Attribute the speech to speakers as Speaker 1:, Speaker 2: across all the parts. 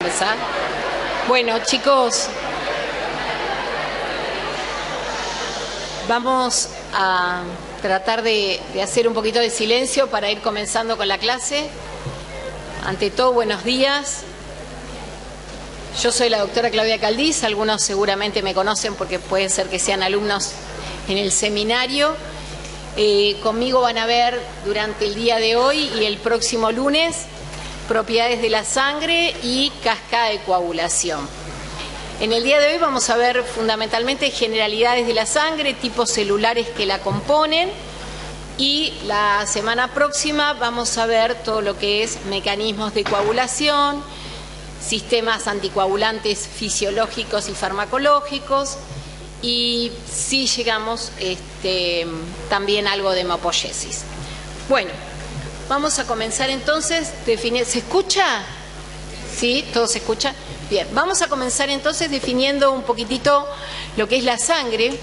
Speaker 1: empezar. Bueno, chicos, vamos a tratar de hacer un poquito de silencio para ir comenzando con la clase. Ante todo, buenos días. Yo soy la doctora Claudia Caldiz, algunos seguramente me conocen porque puede ser que sean alumnos en el seminario. Conmigo van a ver durante el día de hoy y el próximo lunes propiedades de la sangre y cascada de coagulación. En el día de hoy vamos a ver fundamentalmente generalidades de la sangre, tipos celulares que la componen, y la semana próxima vamos a ver todo lo que es mecanismos de coagulación, sistemas anticoagulantes fisiológicos y farmacológicos, y si llegamos también algo de hemopoiesis. Bueno, vamos a comenzar entonces definiendo. ¿Se escucha? ¿Sí? ¿Todo se escucha? Bien, vamos a comenzar entonces definiendo un poquitito lo que es la sangre.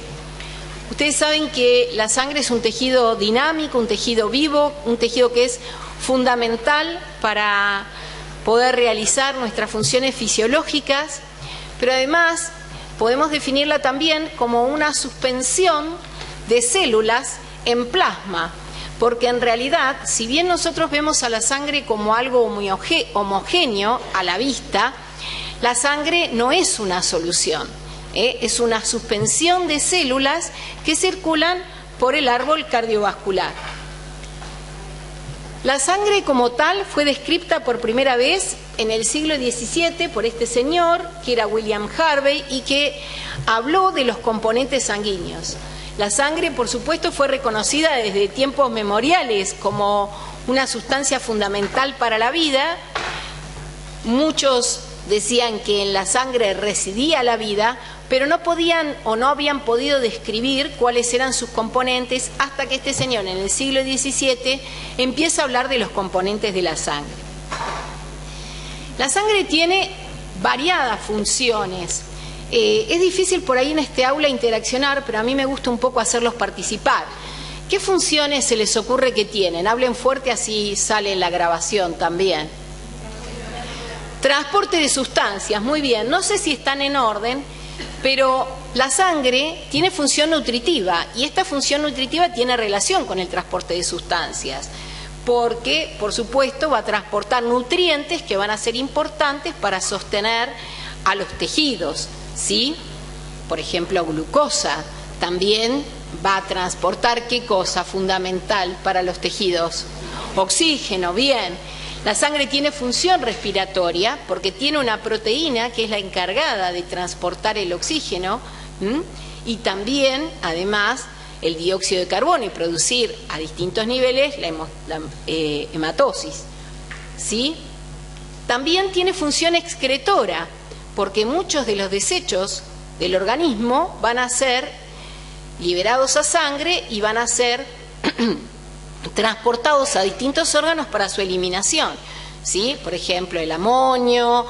Speaker 1: Ustedes saben que la sangre es un tejido dinámico, un tejido vivo, un tejido que es fundamental para poder realizar nuestras funciones fisiológicas, pero además podemos definirla también como una suspensión de células en plasma, porque en realidad, si bien nosotros vemos a la sangre como algo muy homogéneo a la vista, la sangre no es una solución, es una suspensión de células que circulan por el árbol cardiovascular. La sangre como tal fue descrita por primera vez en el siglo XVII por este señor, que era William Harvey, y que habló de los componentes sanguíneos. La sangre, por supuesto, fue reconocida desde tiempos memoriales como una sustancia fundamental para la vida. Muchos decían que en la sangre residía la vida, pero no podían o no habían podido describir cuáles eran sus componentes hasta que este señor en el siglo XVII empieza a hablar de los componentes de la sangre. La sangre tiene variadas funciones. Es difícil por ahí en este aula interaccionar, pero a mí me gusta un poco hacerlos participar. ¿Qué funciones se les ocurre que tienen? Hablen fuerte, así sale en la grabación también. Transporte de sustancias, muy bien. No sé si están en orden, pero la sangre tiene función nutritiva y esta función nutritiva tiene relación con el transporte de sustancias, porque, por supuesto, va a transportar nutrientes que van a ser importantes para sostener a los tejidos, ¿sí? Por ejemplo, glucosa también va a transportar, ¿qué cosa fundamental para los tejidos? Oxígeno, bien. La sangre tiene función respiratoria porque tiene una proteína que es la encargada de transportar el oxígeno, y también, además, el dióxido de carbono y producir a distintos niveles la hematosis, ¿sí? También tiene función excretora porque muchos de los desechos del organismo van a ser liberados a sangre y van a ser transportados a distintos órganos para su eliminación, ¿sí? Por ejemplo, el amonio,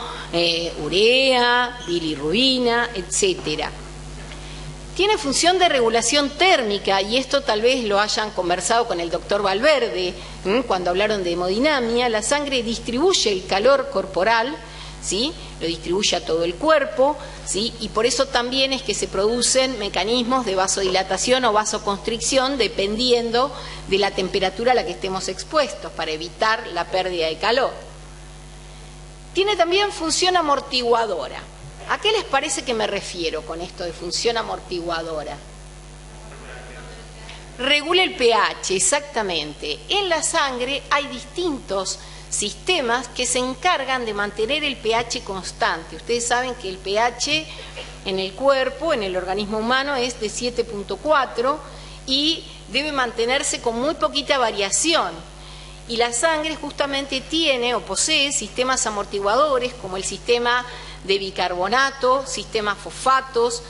Speaker 1: urea, bilirrubina, etcétera. Tiene función de regulación térmica, y esto tal vez lo hayan conversado con el doctor Valverde, cuando hablaron de hemodinamia. La sangre distribuye el calor corporal, ¿sí? Lo distribuye a todo el cuerpo, ¿sí? Y por eso también es que se producen mecanismos de vasodilatación o vasoconstricción dependiendo de la temperatura a la que estemos expuestos para evitar la pérdida de calor. Tiene también función amortiguadora. ¿A qué les parece que me refiero con esto de función amortiguadora? Regula el pH, exactamente. En la sangre hay distintos sistemas que se encargan de mantener el pH constante. Ustedes saben que el pH en el cuerpo, en el organismo humano, es de 7.4 y debe mantenerse con muy poquita variación. Y la sangre justamente tiene o posee sistemas amortiguadores como el sistema de bicarbonato, sistemas fosfatos,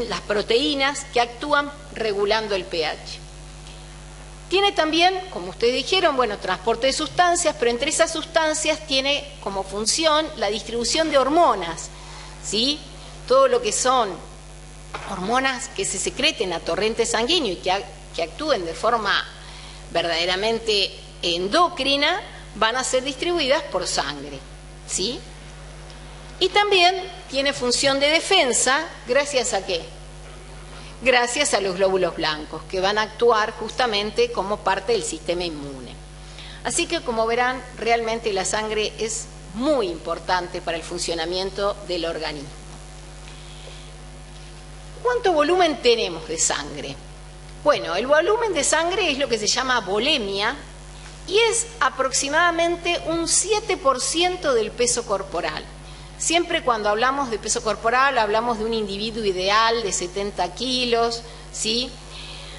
Speaker 1: las proteínas que actúan regulando el pH. Tiene también, como ustedes dijeron, transporte de sustancias, pero entre esas sustancias tiene como función la distribución de hormonas, ¿sí? Todo lo que son hormonas que se secreten a torrente sanguíneo y que actúen de forma verdaderamente endocrina, van a ser distribuidas por sangre, ¿sí? Y también tiene función de defensa, ¿gracias a qué? Gracias a los glóbulos blancos, que van a actuar justamente como parte del sistema inmune. Así que, como verán, realmente la sangre es muy importante para el funcionamiento del organismo. ¿Cuánto volumen tenemos de sangre? Bueno, el volumen de sangre es lo que se llama volemia y es aproximadamente un 7% del peso corporal. Siempre cuando hablamos de peso corporal hablamos de un individuo ideal de 70 kilos, ¿sí?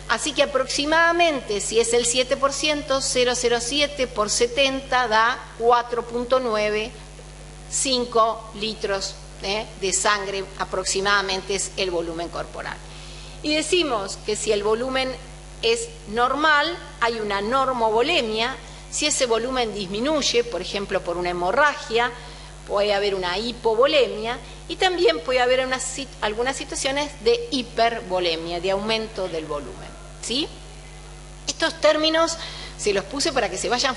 Speaker 1: Así que aproximadamente, si es el 7%, 0,07 por 70 da 4,95 litros de sangre, aproximadamente es el volumen corporal. Y decimos que si el volumen es normal, hay una normovolemia. Si ese volumen disminuye, por ejemplo por una hemorragia, puede haber una hipovolemia y también puede haber algunas situaciones de hipervolemia, de aumento del volumen, ¿sí? Estos términos se los puse para que se vayan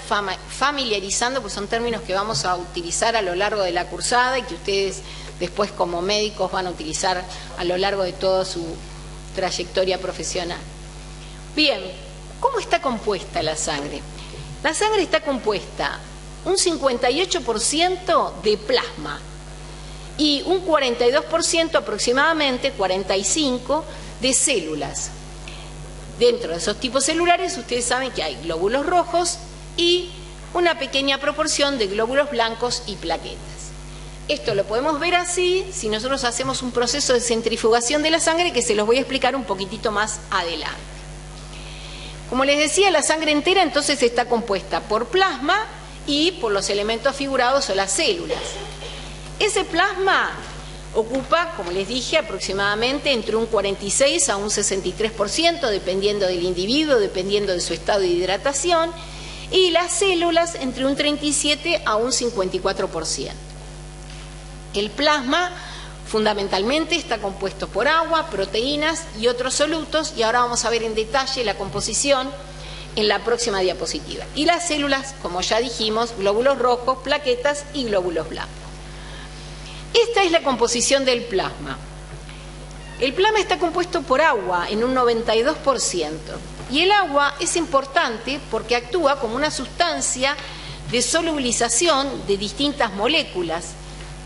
Speaker 1: familiarizando, pues son términos que vamos a utilizar a lo largo de la cursada y que ustedes después como médicos van a utilizar a lo largo de toda su trayectoria profesional. Bien, ¿cómo está compuesta la sangre? La sangre está compuesta un 58% de plasma y un 42% aproximadamente, 45% de células. Dentro de esos tipos celulares ustedes saben que hay glóbulos rojos y una pequeña proporción de glóbulos blancos y plaquetas. Esto lo podemos ver así si nosotros hacemos un proceso de centrifugación de la sangre que se los voy a explicar un poquitito más adelante. Como les decía, la sangre entera entonces está compuesta por plasma y por los elementos figurados o las células. Ese plasma ocupa, como les dije, aproximadamente entre un 46 a un 63%, dependiendo del individuo, dependiendo de su estado de hidratación, y las células entre un 37 a un 54%. El plasma fundamentalmente está compuesto por agua, proteínas y otros solutos, y ahora vamos a ver en detalle la composición en la próxima diapositiva. Y las células, como ya dijimos, glóbulos rojos, plaquetas y glóbulos blancos. Esta es la composición del plasma. El plasma está compuesto por agua en un 92%. Y el agua es importante porque actúa como una sustancia de solubilización de distintas moléculas,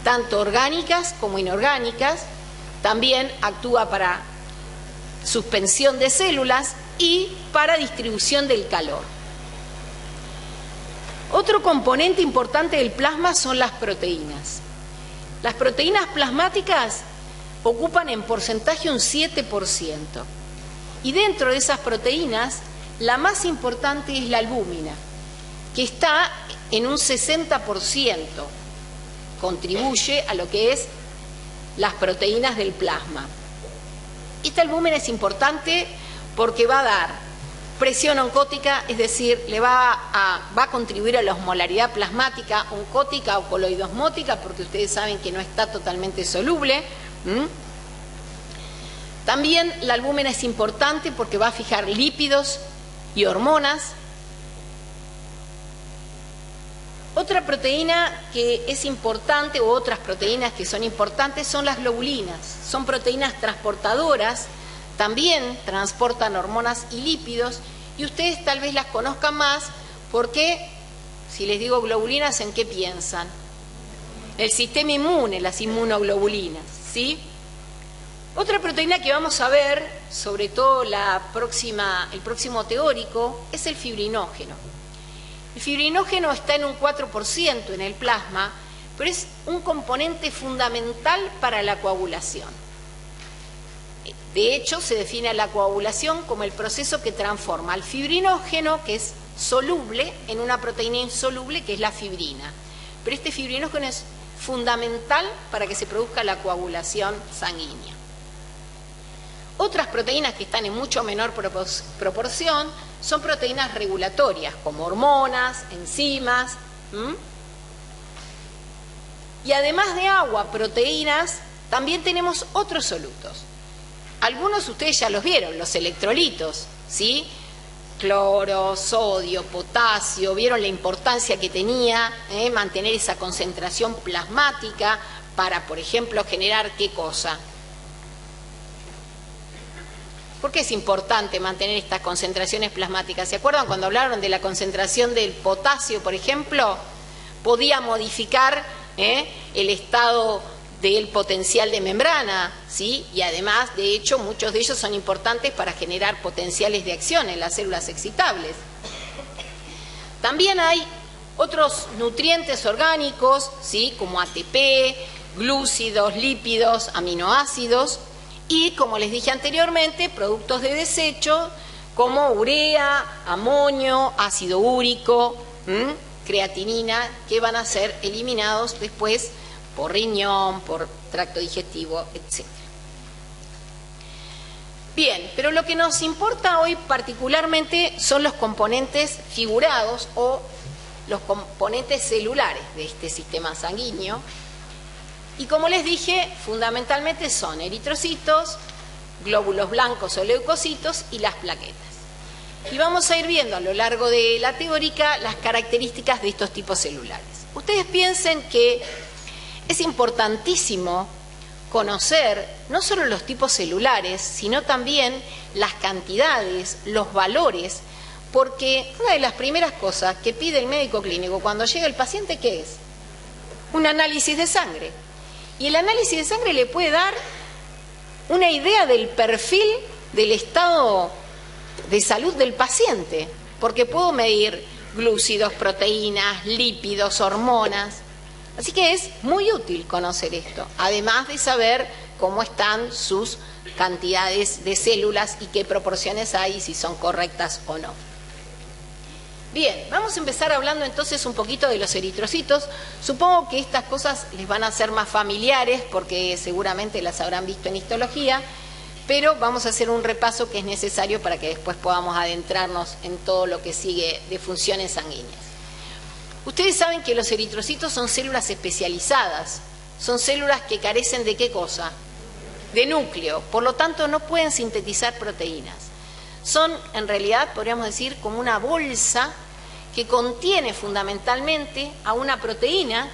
Speaker 1: tanto orgánicas como inorgánicas. También actúa para suspensión de células y para distribución del calor. Otro componente importante del plasma son las proteínas. Las proteínas plasmáticas ocupan en porcentaje un 7%. Y dentro de esas proteínas, la más importante es la albúmina, que está en un 60%. Contribuye a lo que es las proteínas del plasma. Esta albúmina es importante porque va a dar presión oncótica, es decir, va a contribuir a la osmolaridad plasmática oncótica o coloidosmótica, porque ustedes saben que no está totalmente soluble. También la albúmina es importante porque va a fijar lípidos y hormonas. Otra proteína que es importante, o otras proteínas que son importantes, son las globulinas. Son proteínas transportadoras, también transportan hormonas y lípidos, y ustedes tal vez las conozcan más porque, si les digo globulinas, ¿en qué piensan? El sistema inmune, las inmunoglobulinas, ¿sí? Otra proteína que vamos a ver, sobre todo el próximo teórico, es el fibrinógeno. El fibrinógeno está en un 4% en el plasma, pero es un componente fundamental para la coagulación. De hecho, se define a la coagulación como el proceso que transforma al fibrinógeno, que es soluble, en una proteína insoluble, que es la fibrina. Pero este fibrinógeno es fundamental para que se produzca la coagulación sanguínea. Otras proteínas que están en mucho menor proporción son proteínas regulatorias, como hormonas, enzimas. Y además de agua, proteínas, también tenemos otros solutos. Algunos ustedes ya los vieron, los electrolitos, ¿sí? Cloro, sodio, potasio, vieron la importancia que tenía mantener esa concentración plasmática para, por ejemplo, generar ¿qué cosa? ¿Por qué es importante mantener estas concentraciones plasmáticas? ¿Se acuerdan cuando hablaron de la concentración del potasio, por ejemplo? Podía modificar el estado del potencial de membrana, ¿sí? Y además, de hecho, muchos de ellos son importantes para generar potenciales de acción en las células excitables. También hay otros nutrientes orgánicos, ¿sí? Como ATP, glúcidos, lípidos, aminoácidos y, como les dije anteriormente, productos de desecho como urea, amonio, ácido úrico, creatinina, que van a ser eliminados después por riñón, por tracto digestivo, etc. Bien, pero lo que nos importa hoy particularmente son los componentes figurados o los componentes celulares de este sistema sanguíneo. Y como les dije, fundamentalmente son eritrocitos, glóbulos blancos o leucocitos y las plaquetas. Y vamos a ir viendo a lo largo de la teórica las características de estos tipos celulares. Ustedes piensen que es importantísimo conocer no solo los tipos celulares, sino también las cantidades, los valores, porque una de las primeras cosas que pide el médico clínico cuando llega el paciente, ¿qué es? Un análisis de sangre. Y el análisis de sangre le puede dar una idea del perfil del estado de salud del paciente, porque puedo medir glúcidos, proteínas, lípidos, hormonas. Así que es muy útil conocer esto, además de saber cómo están sus cantidades de células y qué proporciones hay y si son correctas o no. Bien, vamos a empezar hablando entonces un poquito de los eritrocitos. Supongo que estas cosas les van a ser más familiares porque seguramente las habrán visto en histología, pero vamos a hacer un repaso que es necesario para que después podamos adentrarnos en todo lo que sigue de funciones sanguíneas. Ustedes saben que los eritrocitos son células especializadas, son células que carecen de ¿qué cosa? De núcleo, por lo tanto no pueden sintetizar proteínas. Son, en realidad, podríamos decir, como una bolsa que contiene fundamentalmente a una proteína,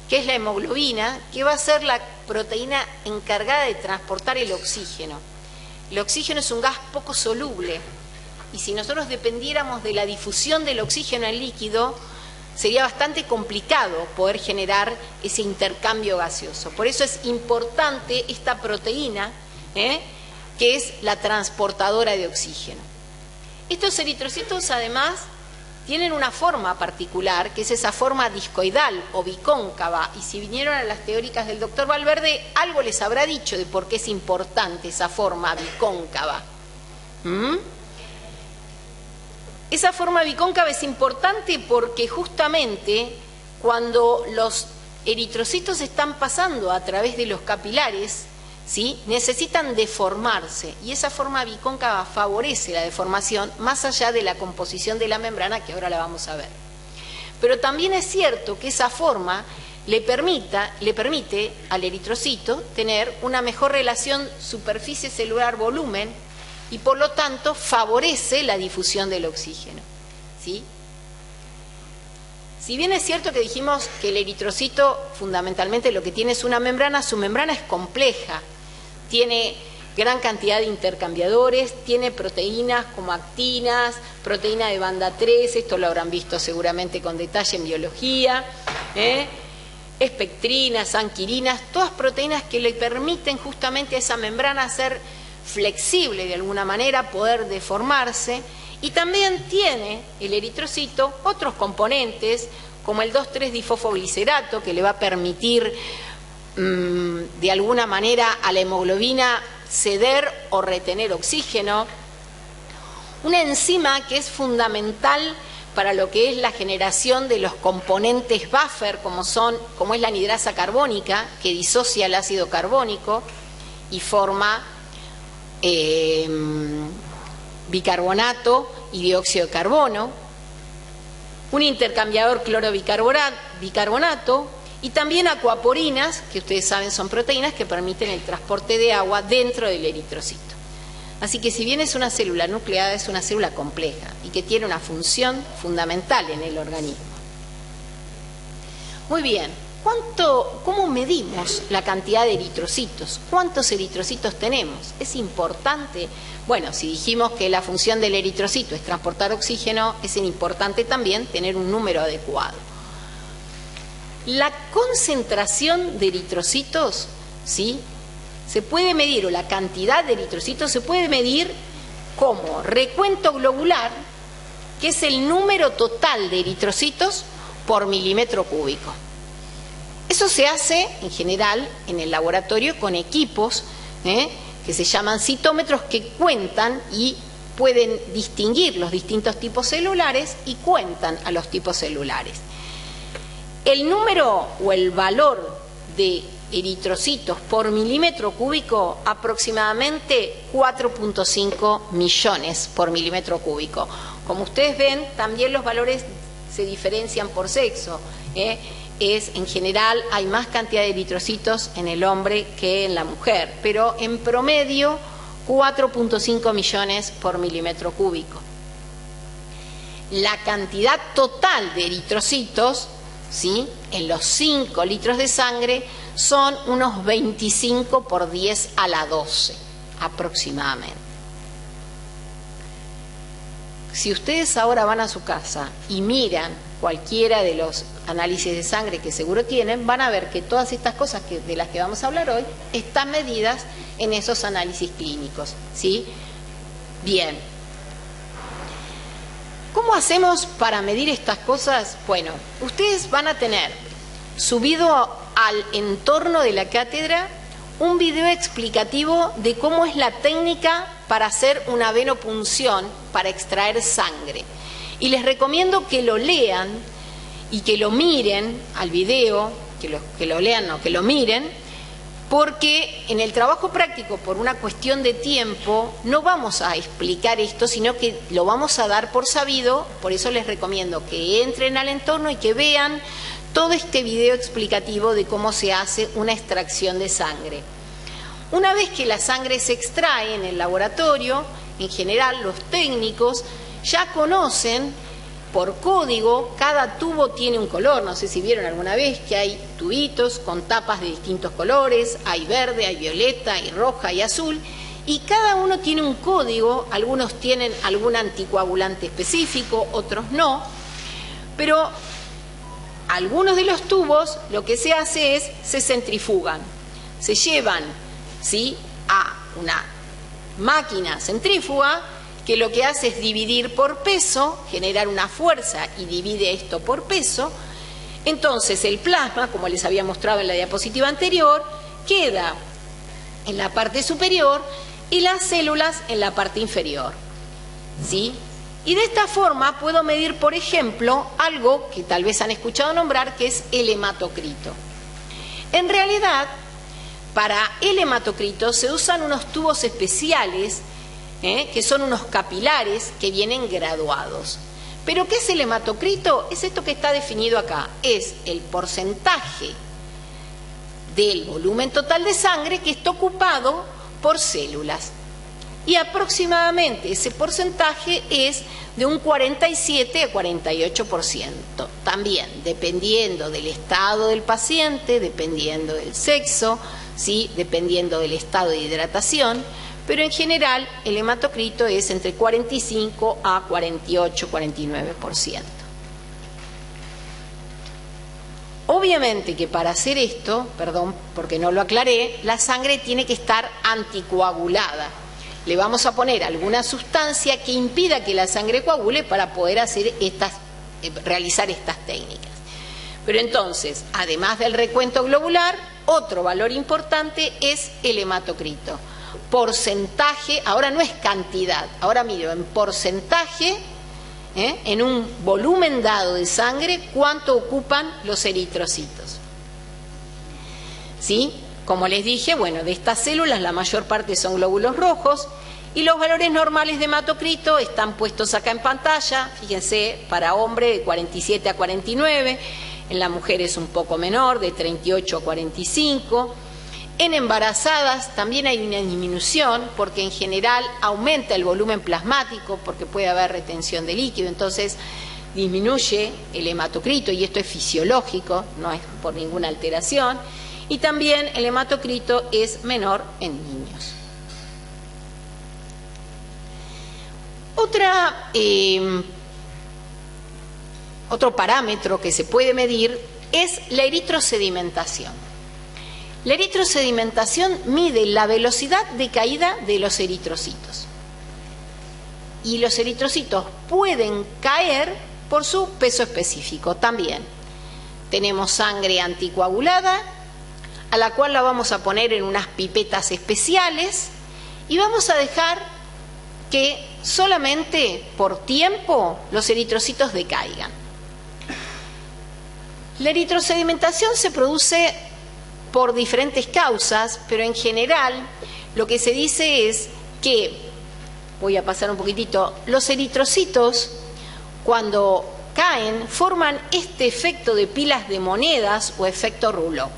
Speaker 1: que es la hemoglobina, que va a ser la proteína encargada de transportar el oxígeno. El oxígeno es un gas poco soluble, y si nosotros dependiéramos de la difusión del oxígeno en líquido, sería bastante complicado poder generar ese intercambio gaseoso. Por eso es importante esta proteína, que es la transportadora de oxígeno. Estos eritrocitos además tienen una forma particular, que es esa forma discoidal o bicóncava, y si vinieron a las teóricas del doctor Valverde, algo les habrá dicho de por qué es importante esa forma bicóncava. Esa forma bicóncava es importante porque justamente cuando los eritrocitos están pasando a través de los capilares, ¿sí?, necesitan deformarse, y esa forma bicóncava favorece la deformación más allá de la composición de la membrana, que ahora la vamos a ver. Pero también es cierto que esa forma le permite al eritrocito tener una mejor relación superficie celular-volumen y por lo tanto favorece la difusión del oxígeno, ¿sí? Si bien es cierto que dijimos que el eritrocito fundamentalmente lo que tiene es una membrana, su membrana es compleja, tiene gran cantidad de intercambiadores, tiene proteínas como actinas, proteína de banda 3, esto lo habrán visto seguramente con detalle en biología, espectrinas, anquirinas, todas proteínas que le permiten justamente a esa membrana ser flexible de alguna manera, poder deformarse, y también tiene el eritrocito otros componentes como el 2,3-difosfoglicerato, que le va a permitir de alguna manera a la hemoglobina ceder o retener oxígeno, una enzima que es fundamental para lo que es la generación de los componentes buffer, como es la anidrasa carbónica, que disocia el ácido carbónico y forma bicarbonato y dióxido de carbono, un intercambiador cloro-bicarbonato y también acuaporinas, que ustedes saben son proteínas que permiten el transporte de agua dentro del eritrocito. Así que si bien es una célula nucleada, es una célula compleja y que tiene una función fundamental en el organismo. Muy bien, ¿cómo medimos la cantidad de eritrocitos? ¿Cuántos eritrocitos tenemos? ¿Es importante? Bueno, si dijimos que la función del eritrocito es transportar oxígeno, es importante también tener un número adecuado. La concentración de eritrocitos, ¿sí?, se puede medir, o la cantidad de eritrocitos se puede medir como recuento globular, que es el número total de eritrocitos por milímetro cúbico. Eso se hace en general en el laboratorio con equipos que se llaman citómetros, que cuentan y pueden distinguir los distintos tipos celulares y cuentan a los tipos celulares. El número o el valor de eritrocitos por milímetro cúbico, aproximadamente 4.5 millones por milímetro cúbico. Como ustedes ven, también los valores se diferencian por sexo. En general hay más cantidad de eritrocitos en el hombre que en la mujer, pero en promedio 4.5 millones por milímetro cúbico. La cantidad total de eritrocitos, ¿sí?, en los 5 litros de sangre son unos 25 por 10 a la 12 aproximadamente. Si ustedes ahora van a su casa y miran cualquiera de los análisis de sangre que seguro tienen, van a ver que todas estas cosas de las que vamos a hablar hoy están medidas en esos análisis clínicos, ¿sí? Bien. ¿Cómo hacemos para medir estas cosas? Bueno, ustedes van a tener subido al entorno de la cátedra un video explicativo de cómo es la técnica para hacer una venopunción para extraer sangre. Y les recomiendo que lo lean y que lo miren al video, que lo lean, no, que lo miren, porque en el trabajo práctico, por una cuestión de tiempo, no vamos a explicar esto, sino que lo vamos a dar por sabido. Por eso les recomiendo que entren al entorno y que vean todo este video explicativo de cómo se hace una extracción de sangre. Una vez que la sangre se extrae en el laboratorio, en general los técnicos ya conocen por código, cada tubo tiene un color. No sé si vieron alguna vez que hay tubitos con tapas de distintos colores, hay verde, hay violeta, hay roja y azul, y cada uno tiene un código. Algunos tienen algún anticoagulante específico, otros no, pero algunos de los tubos lo que se hace es, se centrifugan, se llevan, ¿sí?, a una máquina centrífuga que lo que hace es dividir por peso, generar una fuerza y divide esto por peso. Entonces el plasma, como les había mostrado en la diapositiva anterior, queda en la parte superior y las células en la parte inferior, ¿sí? Y de esta forma puedo medir, por ejemplo, algo que tal vez han escuchado nombrar, que es el hematocrito. En realidad, para el hematocrito se usan unos tubos especiales, que son unos capilares que vienen graduados. ¿Pero qué es el hematocrito? Es esto que está definido acá. Es el porcentaje del volumen total de sangre que está ocupado por células. Y aproximadamente ese porcentaje es de un 47 a 48%. También dependiendo del estado del paciente, dependiendo del sexo, ¿sí?, dependiendo del estado de hidratación, pero en general el hematocrito es entre 45 a 48, 49%. Obviamente que para hacer esto, perdón porque no lo aclaré, la sangre tiene que estar anticoagulada. Le vamos a poner alguna sustancia que impida que la sangre coagule para poder hacer realizar estas técnicas. Pero entonces, además del recuento globular, otro valor importante es el hematocrito. Porcentaje, ahora no es cantidad, ahora miro en porcentaje, en un volumen dado de sangre, cuánto ocupan los eritrocitos. ¿Sí? Como les dije, bueno, de estas células la mayor parte son glóbulos rojos y los valores normales de hematocrito están puestos acá en pantalla. Fíjense, para hombre de 47 a 49, en la mujer es un poco menor, de 38 a 45. En embarazadas también hay una disminución porque en general aumenta el volumen plasmático porque puede haber retención de líquido. Entonces, disminuye el hematocrito, y esto es fisiológico, no es por ninguna alteración, y también el hematocrito es menor en niños. Otro parámetro que se puede medir es la eritrosedimentación. La eritrosedimentación mide la velocidad de caída de los eritrocitos. Y los eritrocitos pueden caer por su peso específico también. Tenemos sangre anticoagulada, a la cual la vamos a poner en unas pipetas especiales y vamos a dejar que solamente por tiempo los eritrocitos decaigan. La eritrosedimentación se produce por diferentes causas, pero en general lo que se dice es que, voy a pasar un poquitito, los eritrocitos cuando caen forman este efecto de pilas de monedas o efecto rouleau.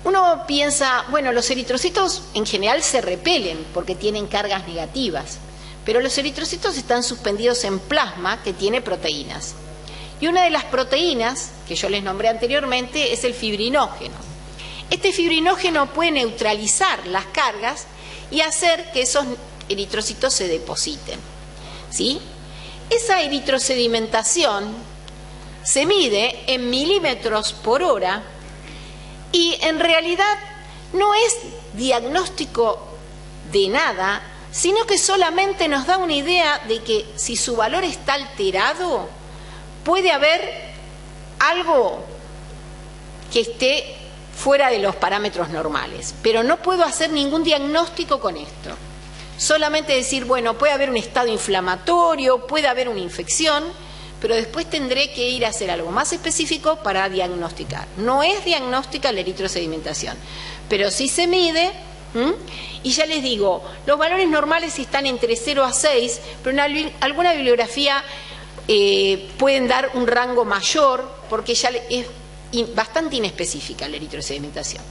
Speaker 1: Uno piensa, bueno, los eritrocitos en general se repelen porque tienen cargas negativas, pero los eritrocitos están suspendidos en plasma que tiene proteínas. Y una de las proteínas, que yo les nombré anteriormente, es el fibrinógeno. Este fibrinógeno puede neutralizar las cargas y hacer que esos eritrocitos se depositen, ¿sí? Esa eritrosedimentación se mide en milímetros por hora y en realidad no es diagnóstico de nada, sino que solamente nos da una idea de que si su valor está alterado, puede haber algo que esté fuera de los parámetros normales, pero no puedo hacer ningún diagnóstico con esto. Solamente decir, bueno, puede haber un estado inflamatorio, puede haber una infección, pero después tendré que ir a hacer algo más específico para diagnosticar. No es diagnóstica la eritrosedimentación, pero sí se mide, y ya les digo, los valores normales están entre 0 a 6, pero en alguna bibliografía pueden dar un rango mayor porque ya es bastante inespecífica la eritrosedimentación.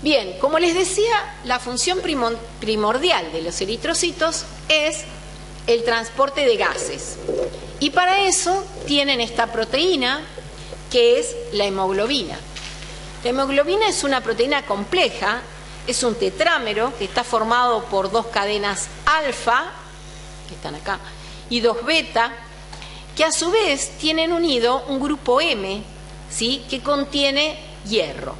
Speaker 1: Bien, como les decía, la función primordial de los eritrocitos es el transporte de gases. Y para eso tienen esta proteína que es la hemoglobina. La hemoglobina es una proteína compleja, es un tetrámero que está formado por 2 cadenas alfa, que están acá, y 2 beta, que a su vez tienen unido un grupo M, ¿sí?, que contiene hierro.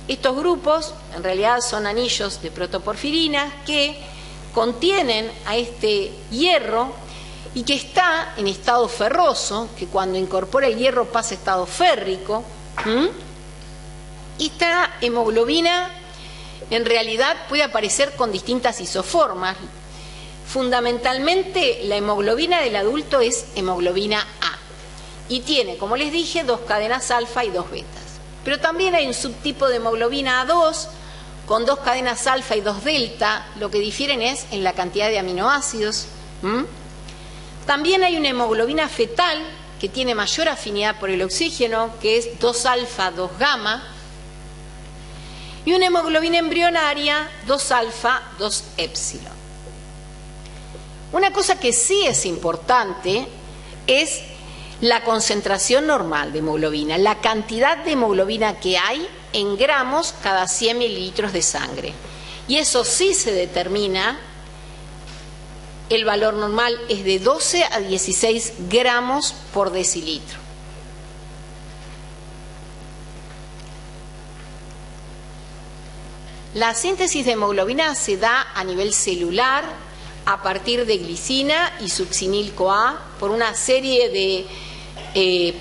Speaker 1: Estos grupos en realidad son anillos de protoporfirina que contienen a este hierro y que está en estado ferroso, que cuando incorpora el hierro pasa a estado férrico. Y esta hemoglobina en realidad puede aparecer con distintas isoformas. Fundamentalmente la hemoglobina del adulto es hemoglobina A y tiene, como les dije, 2 cadenas alfa y 2 betas. Pero también hay un subtipo de hemoglobina A2 con 2 cadenas alfa y 2 delta, lo que difieren es en la cantidad de aminoácidos. También hay una hemoglobina fetal que tiene mayor afinidad por el oxígeno, que es 2 alfa, 2 gamma, y una hemoglobina embrionaria 2 alfa, 2 épsilon. Una cosa que sí es importante es la concentración normal de hemoglobina, la cantidad de hemoglobina que hay en gramos cada 100 mililitros de sangre. Y eso sí se determina, el valor normal es de 12 a 16 gramos por decilitro. La síntesis de hemoglobina se da a nivel celular a partir de glicina y succinil-CoA por una serie de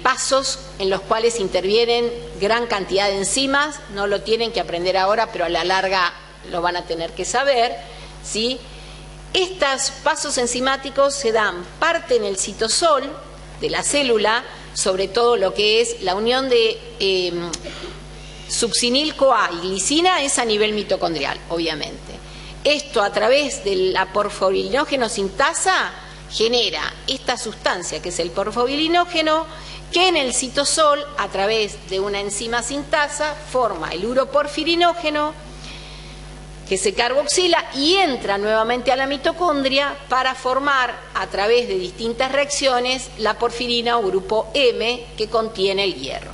Speaker 1: pasos en los cuales intervienen gran cantidad de enzimas. No lo tienen que aprender ahora, pero a la larga lo van a tener que saber, ¿sí? Estos pasos enzimáticos se dan parte en el citosol de la célula, sobre todo lo que es la unión de succinil-CoA y glicina es a nivel mitocondrial, obviamente. Esto a través de la porfobilinógeno sintasa genera esta sustancia que es el porfobilinógeno, que en el citosol a través de una enzima sintasa forma el uroporfirinógeno que se carboxila y entra nuevamente a la mitocondria para formar, a través de distintas reacciones, la porfirina o grupo M que contiene el hierro.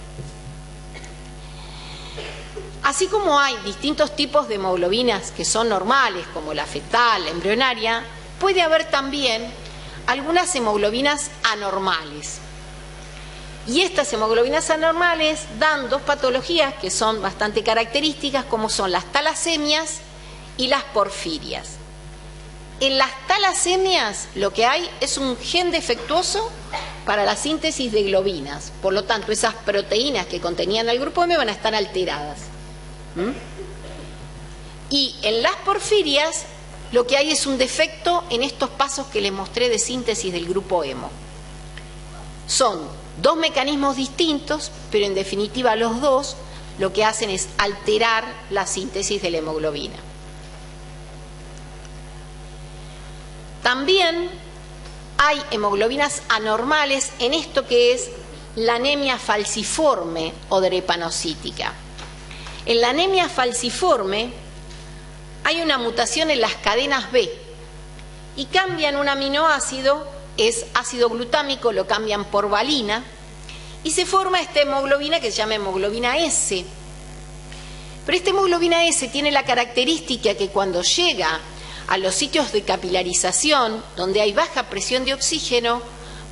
Speaker 1: Así como hay distintos tipos de hemoglobinas que son normales, como la fetal, la embrionaria, puede haber también algunas hemoglobinas anormales. Y estas hemoglobinas anormales dan dos patologías que son bastante características, como son las talasemias y las porfirias. En las talasemias lo que hay es un gen defectuoso para la síntesis de globinas. Por lo tanto, esas proteínas que contenían el grupo M van a estar alteradas. Y en las porfirias lo que hay es un defecto en estos pasos que les mostré de síntesis del grupo hemo. Son dos mecanismos distintos, pero en definitiva los dos lo que hacen es alterar la síntesis de la hemoglobina. También hay hemoglobinas anormales en esto que es la anemia falciforme o drepanocítica. En la anemia falciforme hay una mutación en las cadenas B y cambian un aminoácido, es ácido glutámico, lo cambian por valina y se forma esta hemoglobina que se llama hemoglobina S. Pero esta hemoglobina S tiene la característica que cuando llega a los sitios de capilarización, donde hay baja presión de oxígeno,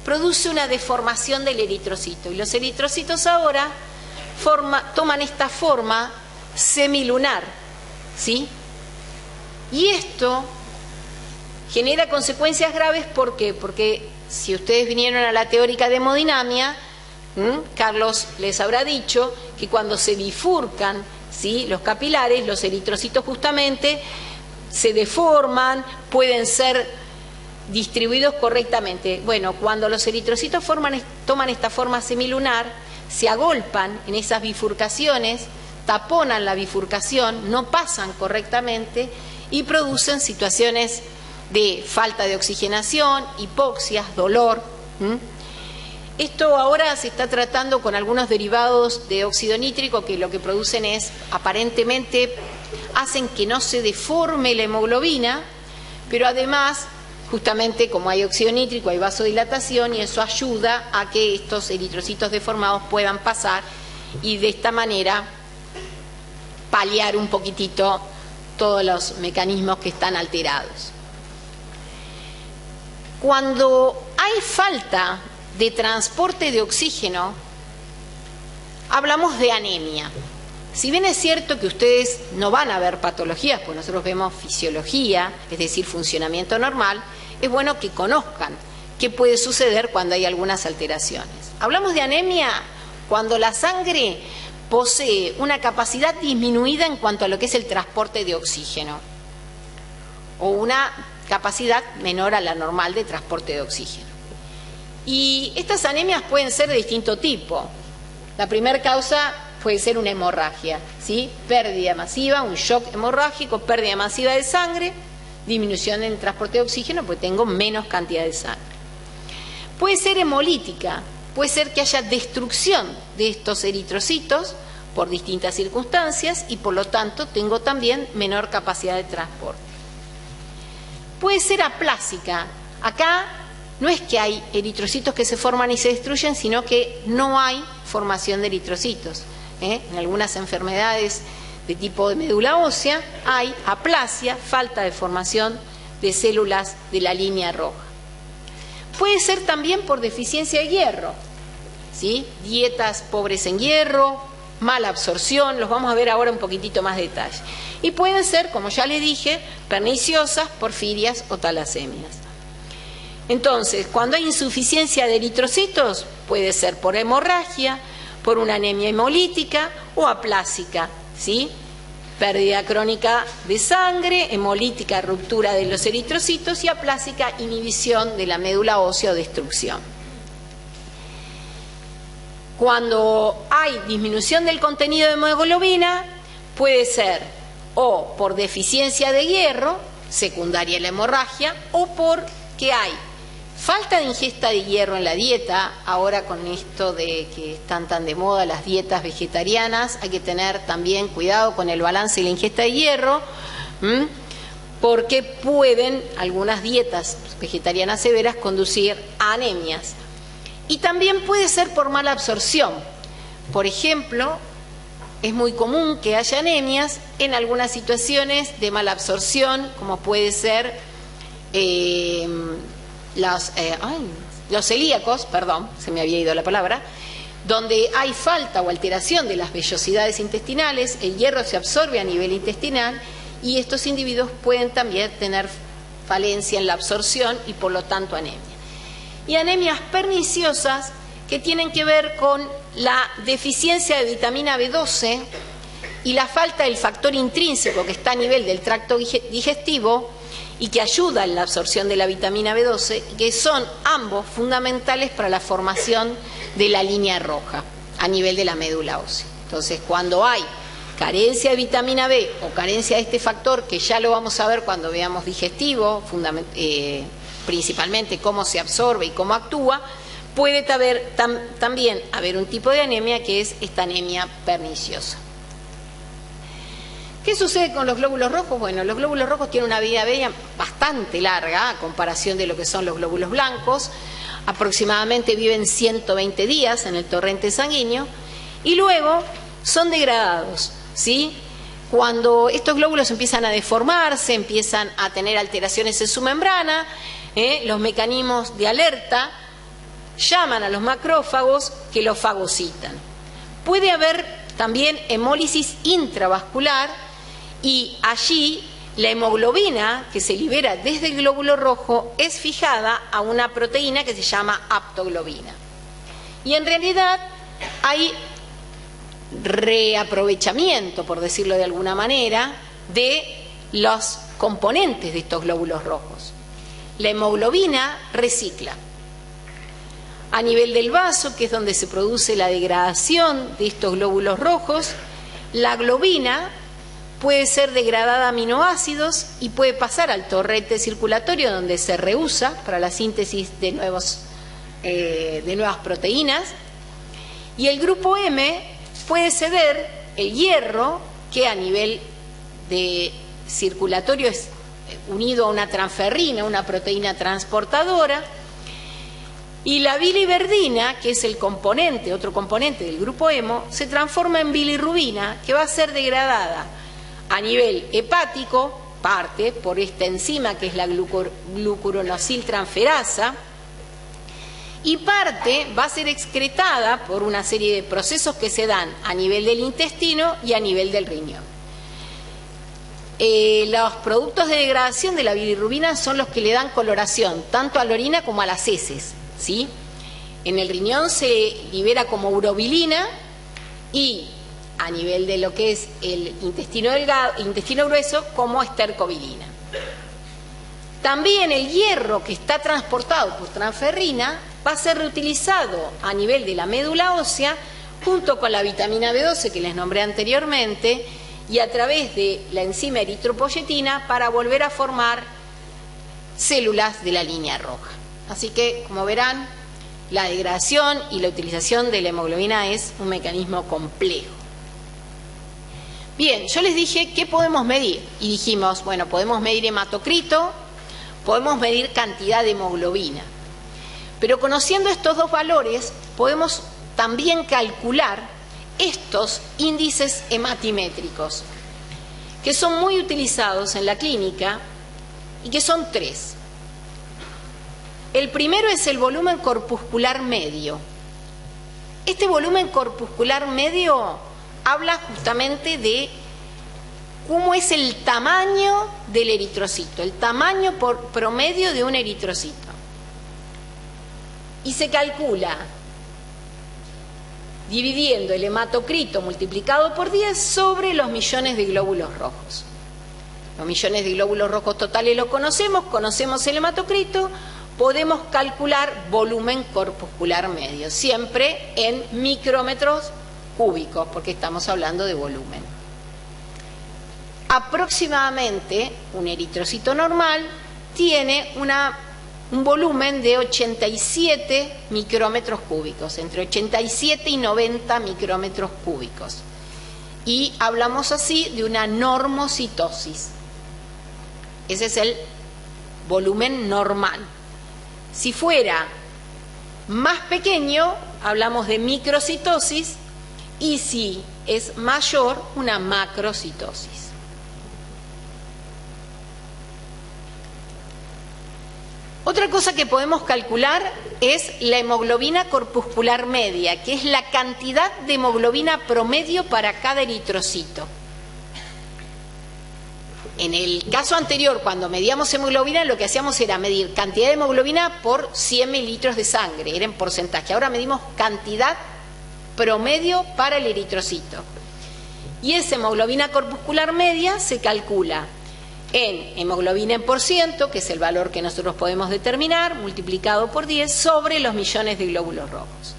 Speaker 1: produce una deformación del eritrocito. Y los eritrocitos ahora toman esta forma semilunar, ¿sí? Y esto genera consecuencias graves, ¿por qué? Porque si ustedes vinieron a la teórica de hemodinamia, Carlos les habrá dicho que cuando se bifurcan, ¿sí?, los capilares, los eritrocitos justamente se deforman, pueden ser distribuidos correctamente. Bueno, cuando los eritrocitos toman esta forma semilunar, se agolpan en esas bifurcaciones, taponan la bifurcación, no pasan correctamente y producen situaciones de falta de oxigenación, hipoxias, dolor. Esto ahora se está tratando con algunos derivados de óxido nítrico que lo que producen es, aparentemente, hacen que no se deforme la hemoglobina, pero además, justamente como hay óxido nítrico, hay vasodilatación y eso ayuda a que estos eritrocitos deformados puedan pasar y de esta manera paliar un poquitito todos los mecanismos que están alterados. Cuando hay falta de transporte de oxígeno, hablamos de anemia. Si bien es cierto que ustedes no van a ver patologías, pues nosotros vemos fisiología, es decir, funcionamiento normal, es bueno que conozcan qué puede suceder cuando hay algunas alteraciones. Hablamos de anemia cuando la sangre posee una capacidad disminuida en cuanto a lo que es el transporte de oxígeno o una capacidad menor a la normal de transporte de oxígeno. Y estas anemias pueden ser de distinto tipo. La primera causa puede ser una hemorragia, ¿sí? Pérdida masiva, un shock hemorrágico, pérdida masiva de sangre, disminución en el transporte de oxígeno porque tengo menos cantidad de sangre. Puede ser hemolítica, puede ser que haya destrucción de estos eritrocitos por distintas circunstancias y por lo tanto tengo también menor capacidad de transporte. Puede ser aplásica. Acá no es que hay eritrocitos que se forman y se destruyen, sino que no hay formación de eritrocitos. En algunas enfermedades de tipo de médula ósea hay aplasia, falta de formación de células de la línea roja. Puede ser también por deficiencia de hierro, ¿sí? Dietas pobres en hierro, mala absorción, los vamos a ver ahora un poquitito más detalle. Y pueden ser, como ya les dije, perniciosas, porfirias o talasemias. Entonces, cuando hay insuficiencia de eritrocitos, puede ser por hemorragia, por una anemia hemolítica o aplásica, ¿sí? Pérdida crónica de sangre, hemolítica, ruptura de los eritrocitos y aplásica, inhibición de la médula ósea o destrucción. Cuando hay disminución del contenido de hemoglobina, puede ser o por deficiencia de hierro, secundaria a la hemorragia, o porque hay falta de ingesta de hierro en la dieta. Ahora con esto de que están tan de moda las dietas vegetarianas, hay que tener también cuidado con el balance y la ingesta de hierro, porque pueden algunas dietas vegetarianas severas conducir a anemias. Y también puede ser por mala absorción. Por ejemplo, es muy común que haya anemias en algunas situaciones de mala absorción, como puede ser los celíacos, perdón, se me había ido la palabra, donde hay falta o alteración de las vellosidades intestinales, el hierro se absorbe a nivel intestinal y estos individuos pueden también tener falencia en la absorción y por lo tanto anemia. Y anemias perniciosas que tienen que ver con la deficiencia de vitamina B12 y la falta del factor intrínseco que está a nivel del tracto digestivo y que ayuda en la absorción de la vitamina B12, que son ambos fundamentales para la formación de la línea roja a nivel de la médula ósea. Entonces, cuando hay carencia de vitamina B o carencia de este factor, que ya lo vamos a ver cuando veamos digestivo, principalmente cómo se absorbe y cómo actúa, puede también haber un tipo de anemia que es esta anemia perniciosa. ¿Qué sucede con los glóbulos rojos? Bueno, los glóbulos rojos tienen una vida media bastante larga a comparación de lo que son los glóbulos blancos. Aproximadamente viven 120 días en el torrente sanguíneo y luego son degradados, ¿sí? Cuando estos glóbulos empiezan a deformarse, empiezan a tener alteraciones en su membrana, los mecanismos de alerta llaman a los macrófagos que los fagocitan. Puede haber también hemólisis intravascular y allí la hemoglobina que se libera desde el glóbulo rojo es fijada a una proteína que se llama aptoglobina. Y en realidad hay reaprovechamiento, por decirlo de alguna manera, de los componentes de estos glóbulos rojos. La hemoglobina recicla. A nivel del vaso, que es donde se produce la degradación de estos glóbulos rojos, la globina puede ser degradada a aminoácidos y puede pasar al torrente circulatorio donde se reusa para la síntesis de nuevas proteínas. Y el grupo M puede ceder el hierro, que a nivel de circulatorio es unido a una transferrina, una proteína transportadora, y la biliverdina, que es el componente, otro componente del grupo hemo, se transforma en bilirrubina, que va a ser degradada a nivel hepático, parte por esta enzima que es la glucuronosiltransferasa, y parte va a ser excretada por una serie de procesos que se dan a nivel del intestino y a nivel del riñón. Los productos de degradación de la bilirrubina son los que le dan coloración tanto a la orina como a las heces, ¿sí? En el riñón se libera como urobilina y a nivel de lo que es el intestino delgado, intestino grueso, como estercobilina. También el hierro que está transportado por transferrina va a ser reutilizado a nivel de la médula ósea junto con la vitamina B12 que les nombré anteriormente y a través de la enzima eritropoyetina para volver a formar células de la línea roja. Así que, como verán, la degradación y la utilización de la hemoglobina es un mecanismo complejo. Bien, yo les dije qué podemos medir y dijimos, bueno, podemos medir hematocrito, podemos medir cantidad de hemoglobina, pero conociendo estos dos valores podemos también calcular estos índices hematimétricos, que son muy utilizados en la clínica y que son tres. El primero es el volumen corpuscular medio. Este volumen corpuscular medio habla justamente de cómo es el tamaño del eritrocito, el tamaño promedio de un eritrocito. Y se calcula dividiendo el hematocrito multiplicado por 10 sobre los millones de glóbulos rojos. Los millones de glóbulos rojos totales los conocemos el hematocrito, podemos calcular volumen corpuscular medio, siempre en micrómetros cúbicos, porque estamos hablando de volumen. Aproximadamente un eritrocito normal tiene un volumen de 87 micrómetros cúbicos, entre 87 y 90 micrómetros cúbicos. Y hablamos así de una normocitosis. Ese es el volumen normal. Si fuera más pequeño, hablamos de microcitosis, y si es mayor, una macrocitosis. Otra cosa que podemos calcular es la hemoglobina corpuscular media, que es la cantidad de hemoglobina promedio para cada eritrocito. En el caso anterior, cuando medíamos hemoglobina, lo que hacíamos era medir cantidad de hemoglobina por 100 mililitros de sangre, era en porcentaje. Ahora medimos cantidad promedio para el eritrocito. Y esa hemoglobina corpuscular media se calcula en hemoglobina en por ciento, que es el valor que nosotros podemos determinar, multiplicado por 10, sobre los millones de glóbulos rojos.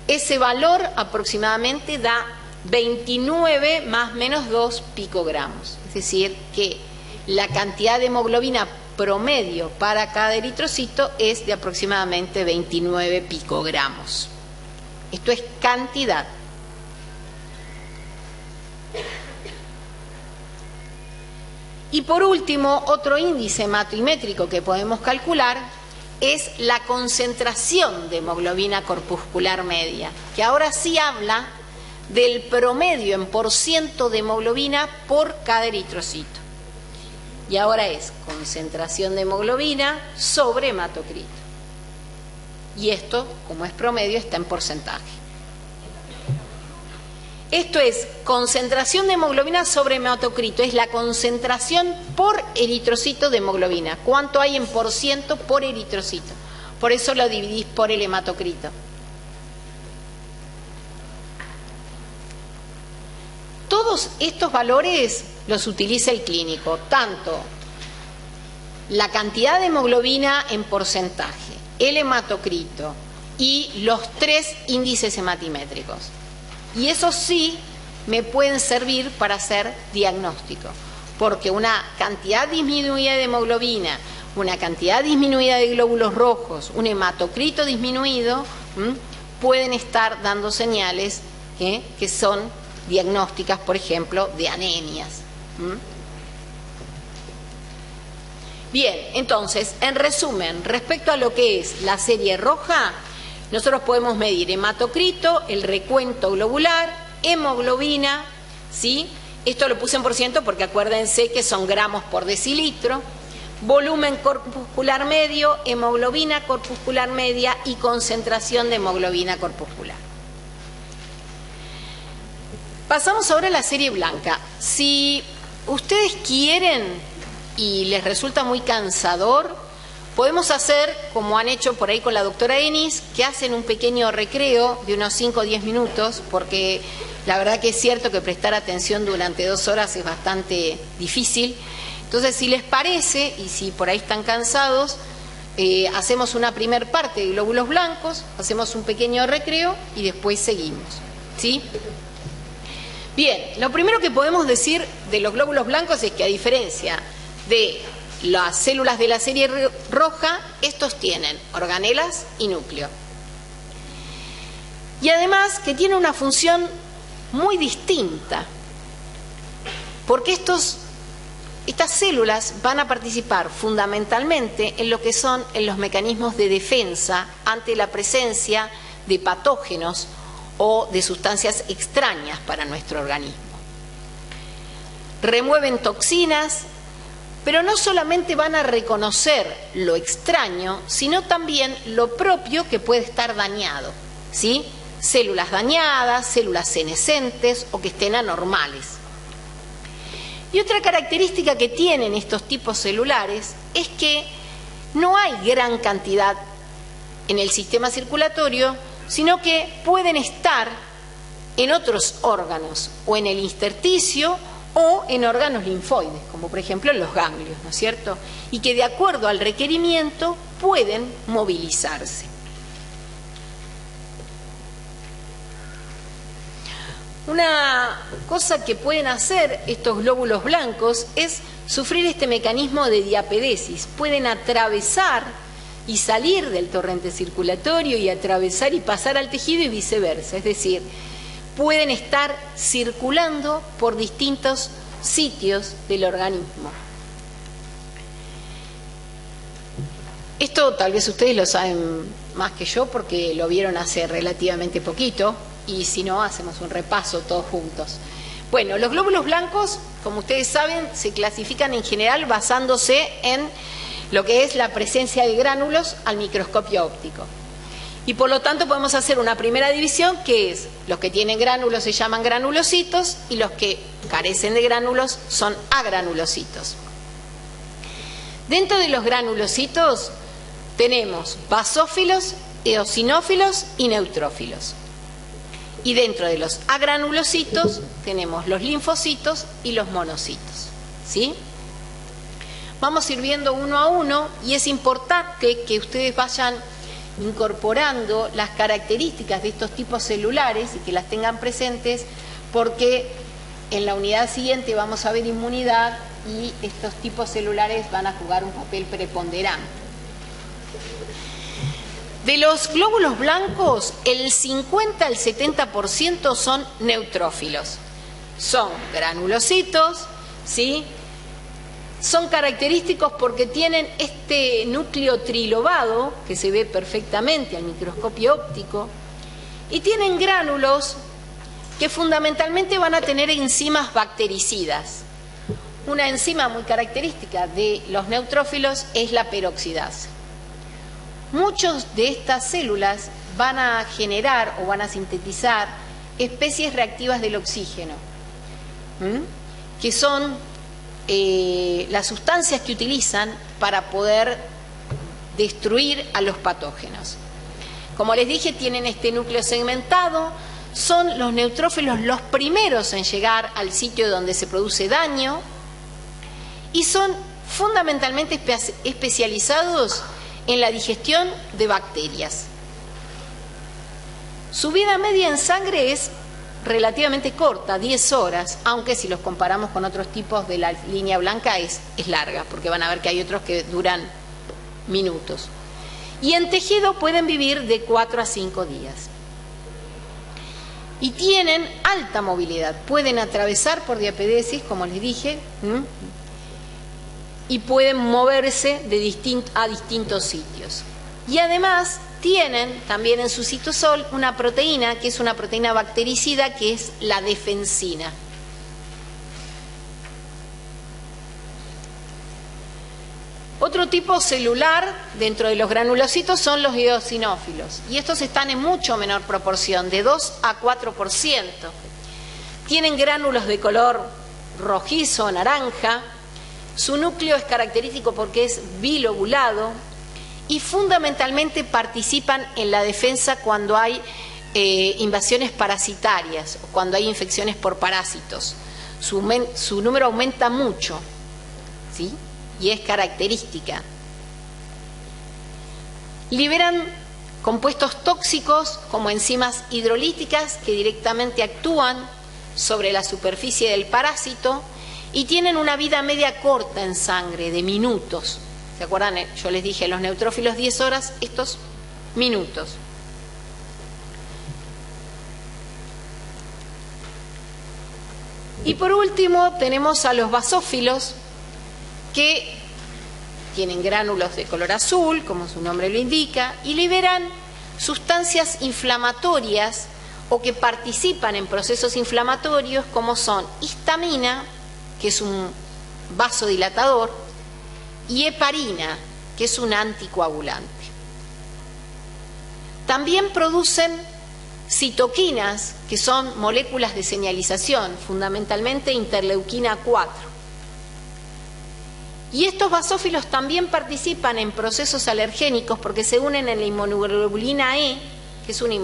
Speaker 1: Ese valor aproximadamente da 29 más menos 2 picogramos. Es decir, que la cantidad de hemoglobina promedio para cada eritrocito es de aproximadamente 29 picogramos. Esto es cantidad. Y por último, otro índice hematométrico que podemos calcular es la concentración de hemoglobina corpuscular media, que ahora sí habla del promedio en por ciento de hemoglobina por cada eritrocito. Y ahora es concentración de hemoglobina sobre hematocrito. Y esto, como es promedio, está en porcentaje. Esto es concentración de hemoglobina sobre hematocrito, es la concentración por eritrocito de hemoglobina. ¿Cuánto hay en por ciento por eritrocito? Por eso lo dividís por el hematocrito. Todos estos valores los utiliza el clínico, tanto la cantidad de hemoglobina en porcentaje, el hematocrito y los 3 índices hematimétricos. Y eso sí me pueden servir para hacer diagnóstico, porque una cantidad disminuida de hemoglobina, una cantidad disminuida de glóbulos rojos, un hematocrito disminuido, pueden estar dando señales que son diagnósticas, por ejemplo, de anemias. Bien, entonces, en resumen, respecto a lo que es la serie roja, nosotros podemos medir hematocrito, el recuento globular, hemoglobina, ¿sí? Esto lo puse en por ciento porque acuérdense que son gramos por decilitro, volumen corpuscular medio, hemoglobina corpuscular media y concentración de hemoglobina corpuscular. Pasamos ahora a la serie blanca. Si ustedes quieren y les resulta muy cansador, podemos hacer, como han hecho por ahí con la doctora Enis, que hacen un pequeño recreo de unos 5 o 10 minutos, porque la verdad que es cierto que prestar atención durante 2 horas es bastante difícil. Entonces, si les parece, y si por ahí están cansados, hacemos una primer parte de glóbulos blancos, hacemos un pequeño recreo y después seguimos, ¿sí? Bien, lo primero que podemos decir de los glóbulos blancos es que, a diferencia de las células de la serie roja, estos tienen organelas y núcleo. Y además que tiene una función muy distinta, porque estas células van a participar fundamentalmente en lo que son los mecanismos de defensa ante la presencia de patógenos o de sustancias extrañas para nuestro organismo. Remueven toxinas, pero no solamente van a reconocer lo extraño, sino también lo propio que puede estar dañado, ¿sí? Células dañadas, células senescentes o que estén anormales. Y otra característica que tienen estos tipos celulares es que no hay gran cantidad en el sistema circulatorio, sino que pueden estar en otros órganos, o en el intersticio, o en órganos linfoides, como por ejemplo en los ganglios, ¿no es cierto? Y que de acuerdo al requerimiento pueden movilizarse. Una cosa que pueden hacer estos glóbulos blancos es sufrir este mecanismo de diapedesis. Pueden atravesar y salir del torrente circulatorio y atravesar y pasar al tejido y viceversa. Es decir, pueden estar circulando por distintos sitios del organismo. Esto tal vez ustedes lo saben más que yo porque lo vieron hace relativamente poquito, y si no, hacemos un repaso todos juntos. Bueno, los glóbulos blancos, como ustedes saben, se clasifican en general basándose en lo que es la presencia de gránulos al microscopio óptico. Y por lo tanto podemos hacer una primera división, que es: los que tienen gránulos se llaman granulocitos y los que carecen de gránulos son agranulocitos. Dentro de los granulocitos tenemos basófilos, eosinófilos y neutrófilos. Y dentro de los agranulocitos tenemos los linfocitos y los monocitos, ¿sí? Vamos a ir viendo uno a uno, y es importante que ustedes vayan incorporando las características de estos tipos celulares y que las tengan presentes, porque en la unidad siguiente vamos a ver inmunidad y estos tipos celulares van a jugar un papel preponderante. De los glóbulos blancos, el 50 al 70% son neutrófilos. Son granulocitos, ¿sí? Son característicos porque tienen este núcleo trilobado, que se ve perfectamente al microscopio óptico, y tienen gránulos que fundamentalmente van a tener enzimas bactericidas. Una enzima muy característica de los neutrófilos es la peroxidasa. Muchas de estas células van a generar o van a sintetizar especies reactivas del oxígeno, que son las sustancias que utilizan para poder destruir a los patógenos. Como les dije, tienen este núcleo segmentado. Son los neutrófilos los primeros en llegar al sitio donde se produce daño y son fundamentalmente especializados en la digestión de bacterias. Su vida media en sangre es relativamente corta, 10 horas, aunque si los comparamos con otros tipos de la línea blanca es larga, porque van a ver que hay otros que duran minutos. Y en tejido pueden vivir de 4 a 5 días. Y tienen alta movilidad, pueden atravesar por diapedesis, como les dije, y pueden moverse a distintos sitios. Y además tienen también en su citosol una proteína, que es una proteína bactericida, que es la defensina. Otro tipo celular dentro de los granulocitos son los eosinófilos, y estos están en mucho menor proporción, de 2 a 4%. Tienen gránulos de color rojizo o naranja. Su núcleo es característico porque es bilobulado y fundamentalmente participan en la defensa cuando hay invasiones parasitarias o cuando hay infecciones por parásitos. Su número aumenta mucho, ¿sí? Y es característica. Liberan compuestos tóxicos como enzimas hidrolíticas que directamente actúan sobre la superficie del parásito y tienen una vida media corta en sangre, de minutos. ¿Se acuerdan? Yo les dije, los neutrófilos 10 horas, estos minutos. Y por último tenemos a los basófilos, que tienen gránulos de color azul, como su nombre lo indica, y liberan sustancias inflamatorias o que participan en procesos inflamatorios, como son histamina, que es un vasodilatador, y heparina, que es un anticoagulante. También producen citoquinas, que son moléculas de señalización, fundamentalmente interleuquina 4. Y estos basófilos también participan en procesos alergénicos porque se unen en la inmunoglobulina E, que es una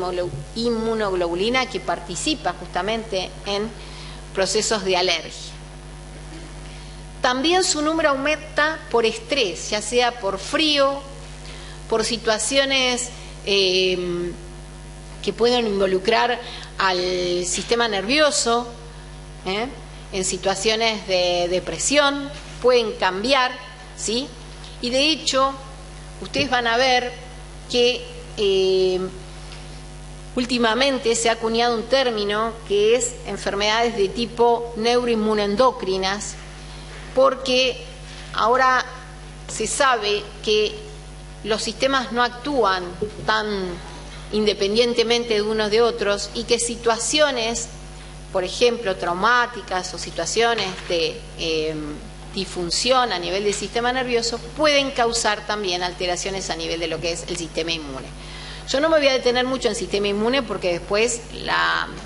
Speaker 1: inmunoglobulina que participa justamente en procesos de alergia. También su número aumenta por estrés, ya sea por frío, por situaciones que pueden involucrar al sistema nervioso, en situaciones de depresión, pueden cambiar, ¿sí? Y de hecho, ustedes van a ver que últimamente se ha acuñado un término que es enfermedades de tipo neuroinmunoendocrinas, porque ahora se sabe que los sistemas no actúan tan independientemente de unos de otros y que situaciones, por ejemplo, traumáticas o situaciones de disfunción a nivel del sistema nervioso pueden causar también alteraciones a nivel de lo que es el sistema inmune. Yo no me voy a detener mucho en sistema inmune porque después,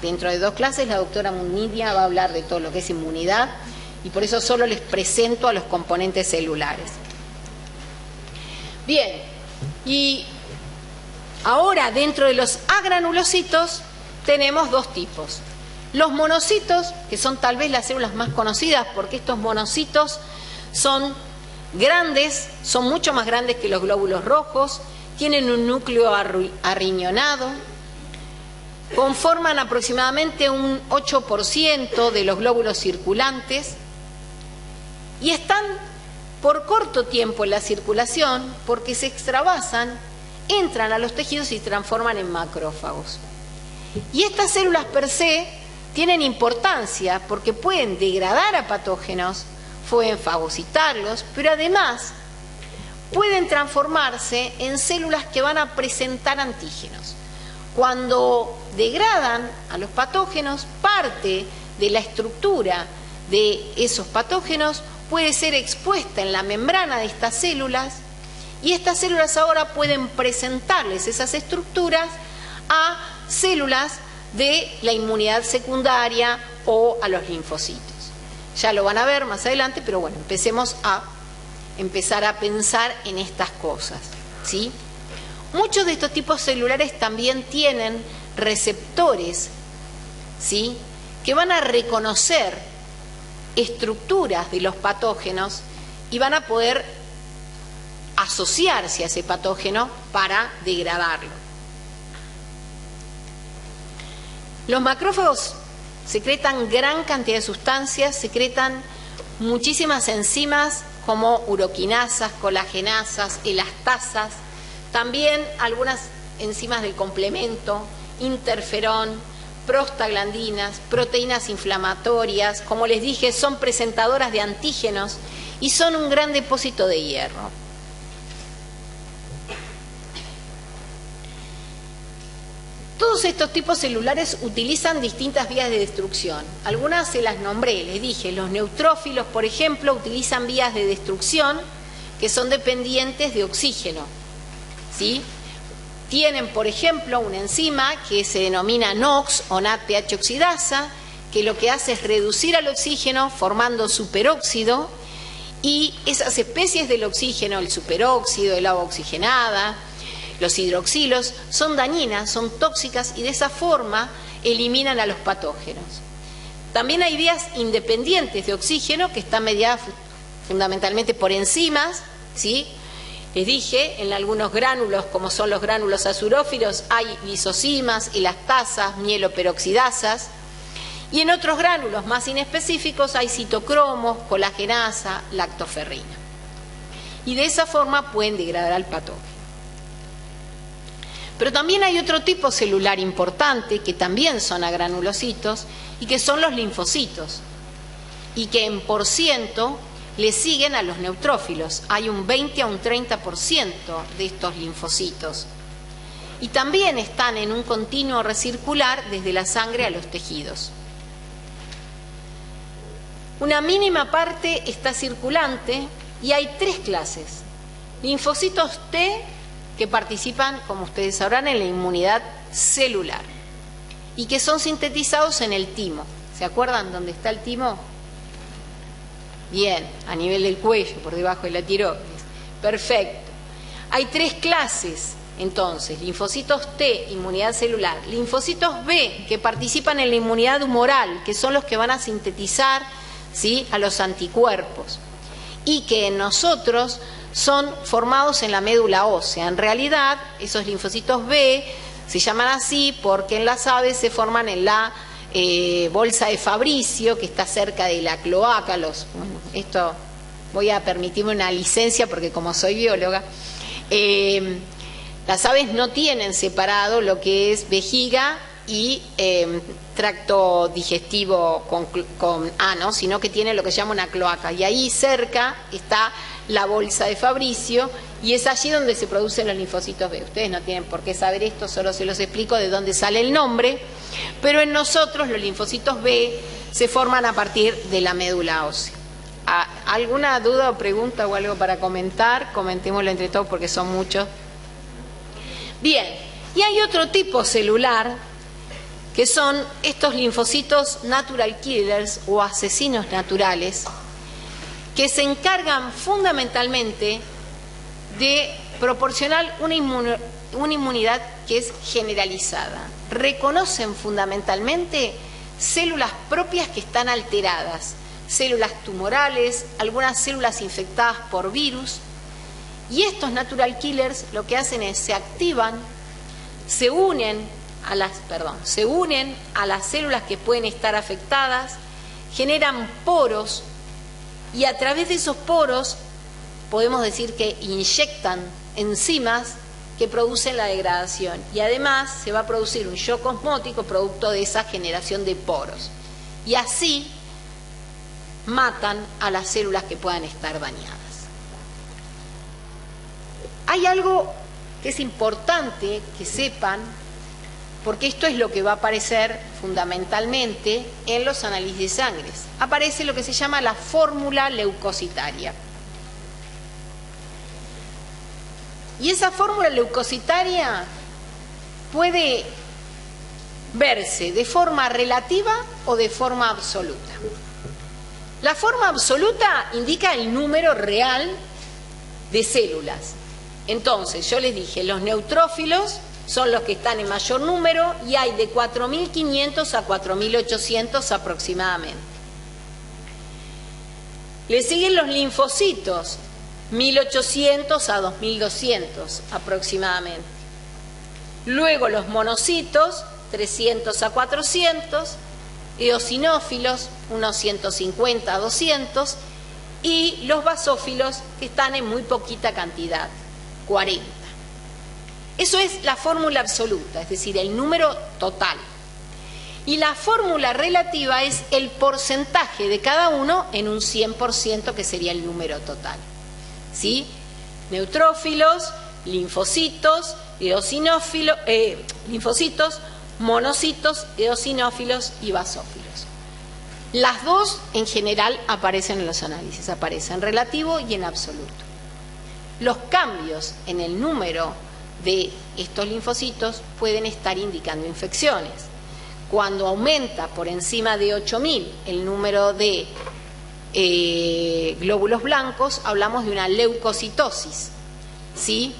Speaker 1: dentro de 2 clases, la doctora Munidia va a hablar de todo lo que es inmunidad y por eso solo les presento a los componentes celulares. Bien, y ahora dentro de los agranulocitos tenemos 2 tipos. Los monocitos, que son tal vez las células más conocidas porque estos monocitos son grandes, son mucho más grandes que los glóbulos rojos, tienen un núcleo arriñonado, conforman aproximadamente un 8% de los glóbulos circulantes y están por corto tiempo en la circulación porque se extravasan, entran a los tejidos y se transforman en macrófagos. Y estas células per se tienen importancia porque pueden degradar a patógenos, pueden fagocitarlos, pero además pueden transformarse en células que van a presentar antígenos. Cuando degradan a los patógenos, parte de la estructura de esos patógenos puede ser expuesta en la membrana de estas células y estas células ahora pueden presentarles esas estructuras a células de la inmunidad secundaria o a los linfocitos. Ya lo van a ver más adelante, pero bueno, empecemos a pensar en estas cosas, ¿sí? Muchos de estos tipos celulares también tienen receptores, ¿sí?, que van a reconocer estructuras de los patógenos y van a poder asociarse a ese patógeno para degradarlo. Los macrófagos secretan gran cantidad de sustancias, secretan muchísimas enzimas como uroquinasas, colagenasas, elastasas, también algunas enzimas del complemento, interferón, prostaglandinas, proteínas inflamatorias. Como les dije, son presentadoras de antígenos y son un gran depósito de hierro. Todos estos tipos celulares utilizan distintas vías de destrucción. Algunas se las nombré, les dije, los neutrófilos, por ejemplo, utilizan vías de destrucción que son dependientes de oxígeno, ¿sí? Tienen, por ejemplo, una enzima que se denomina NOx o NADPH oxidasa, que lo que hace es reducir al oxígeno formando superóxido, y esas especies del oxígeno, el superóxido, el agua oxigenada, los hidroxilos, son dañinas, son tóxicas y de esa forma eliminan a los patógenos. También hay vías independientes de oxígeno que están mediadas fundamentalmente por enzimas, ¿sí? Les dije, en algunos gránulos, como son los gránulos azurófilos, hay lisosimas, elastasas, mieloperoxidasas, y en otros gránulos más inespecíficos hay citocromos, colagenasa, lactoferrina. Y de esa forma pueden degradar al patógeno. Pero también hay otro tipo celular importante, que también son agranulocitos, y que son los linfocitos, y que en porciento le siguen a los neutrófilos. Hay un 20 a un 30% de estos linfocitos. Y también están en un continuo recircular desde la sangre a los tejidos. Una mínima parte está circulante y hay 3 clases. Linfocitos T, que participan, como ustedes sabrán, en la inmunidad celular y que son sintetizados en el timo. ¿Se acuerdan dónde está el timo? Bien, a nivel del cuello, por debajo de la tiroides. Perfecto. Hay 3 clases, entonces: linfocitos T, inmunidad celular; linfocitos B, que participan en la inmunidad humoral, que son los que van a sintetizar, ¿sí?, a los anticuerpos, y que en nosotros son formados en la médula ósea. En realidad, esos linfocitos B se llaman así porque en las aves se forman en la bolsa de Fabricio, que está cerca de la cloaca. Esto voy a permitirme una licencia porque como soy bióloga, las aves no tienen separado lo que es vejiga y tracto digestivo con ano, sino que tiene lo que se llama una cloaca, y ahí cerca está la bolsa de Fabricio Y es allí donde se producen los linfocitos B. Ustedes no tienen por qué saber esto, solo se los explico de dónde sale el nombre, pero en nosotros los linfocitos B se forman a partir de la médula ósea. ¿Alguna duda o pregunta o algo para comentar? Comentémoslo entre todos porque son muchos. Bien, y hay otro tipo celular que son estos linfocitos natural killers o asesinos naturales, que se encargan fundamentalmente de proporcionar una inmunidad que es generalizada. Reconocen fundamentalmente células propias que están alteradas, células tumorales, algunas células infectadas por virus, y estos natural killers lo que hacen es se activan, se unen a las células que pueden estar afectadas, generan poros y a través de esos poros podemos decir que inyectan enzimas que producen la degradación y además se va a producir un shock osmótico producto de esa generación de poros y así matan a las células que puedan estar dañadas. Hay algo que es importante que sepan, porque esto es lo que va a aparecer fundamentalmente en los análisis de sangre. Aparece lo que se llama la fórmula leucocitaria. Y esa fórmula leucocitaria puede verse de forma relativa o de forma absoluta. La forma absoluta indica el número real de células. Entonces, yo les dije, los neutrófilos son los que están en mayor número y hay de 4.500 a 4.800 aproximadamente. Le siguen los linfocitos, 1.800 a 2.200 aproximadamente. Luego los monocitos, 300 a 400, eosinófilos, unos 150 a 200, y los basófilos, que están en muy poquita cantidad, 40. Eso es la fórmula absoluta, es decir, el número total. Y la fórmula relativa es el porcentaje de cada uno en un 100%, que sería el número total. ¿Sí? Neutrófilos, linfocitos, linfocitos, monocitos, eosinófilos y basófilos. Las dos en general aparecen en los análisis, aparecen relativo y en absoluto. Los cambios en el número de estos linfocitos pueden estar indicando infecciones. Cuando aumenta por encima de 8.000 el número de glóbulos blancos, hablamos de una leucocitosis, ¿sí?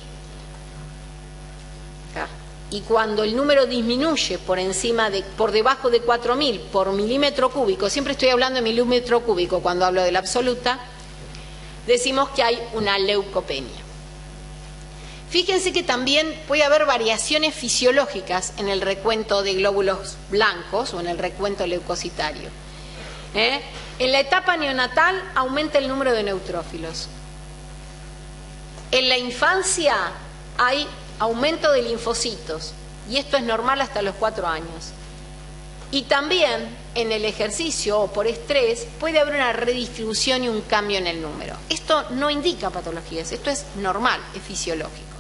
Speaker 1: Acá. Y cuando el número disminuye por debajo de 4.000 por milímetro cúbico, siempre estoy hablando de milímetro cúbico cuando hablo de la absoluta, decimos que hay una leucopenia. Fíjense que también puede haber variaciones fisiológicas en el recuento de glóbulos blancos o en el recuento leucocitario. En la etapa neonatal aumenta el número de neutrófilos. En la infancia hay aumento de linfocitos y esto es normal hasta los 4 años. Y también en el ejercicio o por estrés puede haber una redistribución y un cambio en el número. Esto no indica patologías, esto es normal, es fisiológico,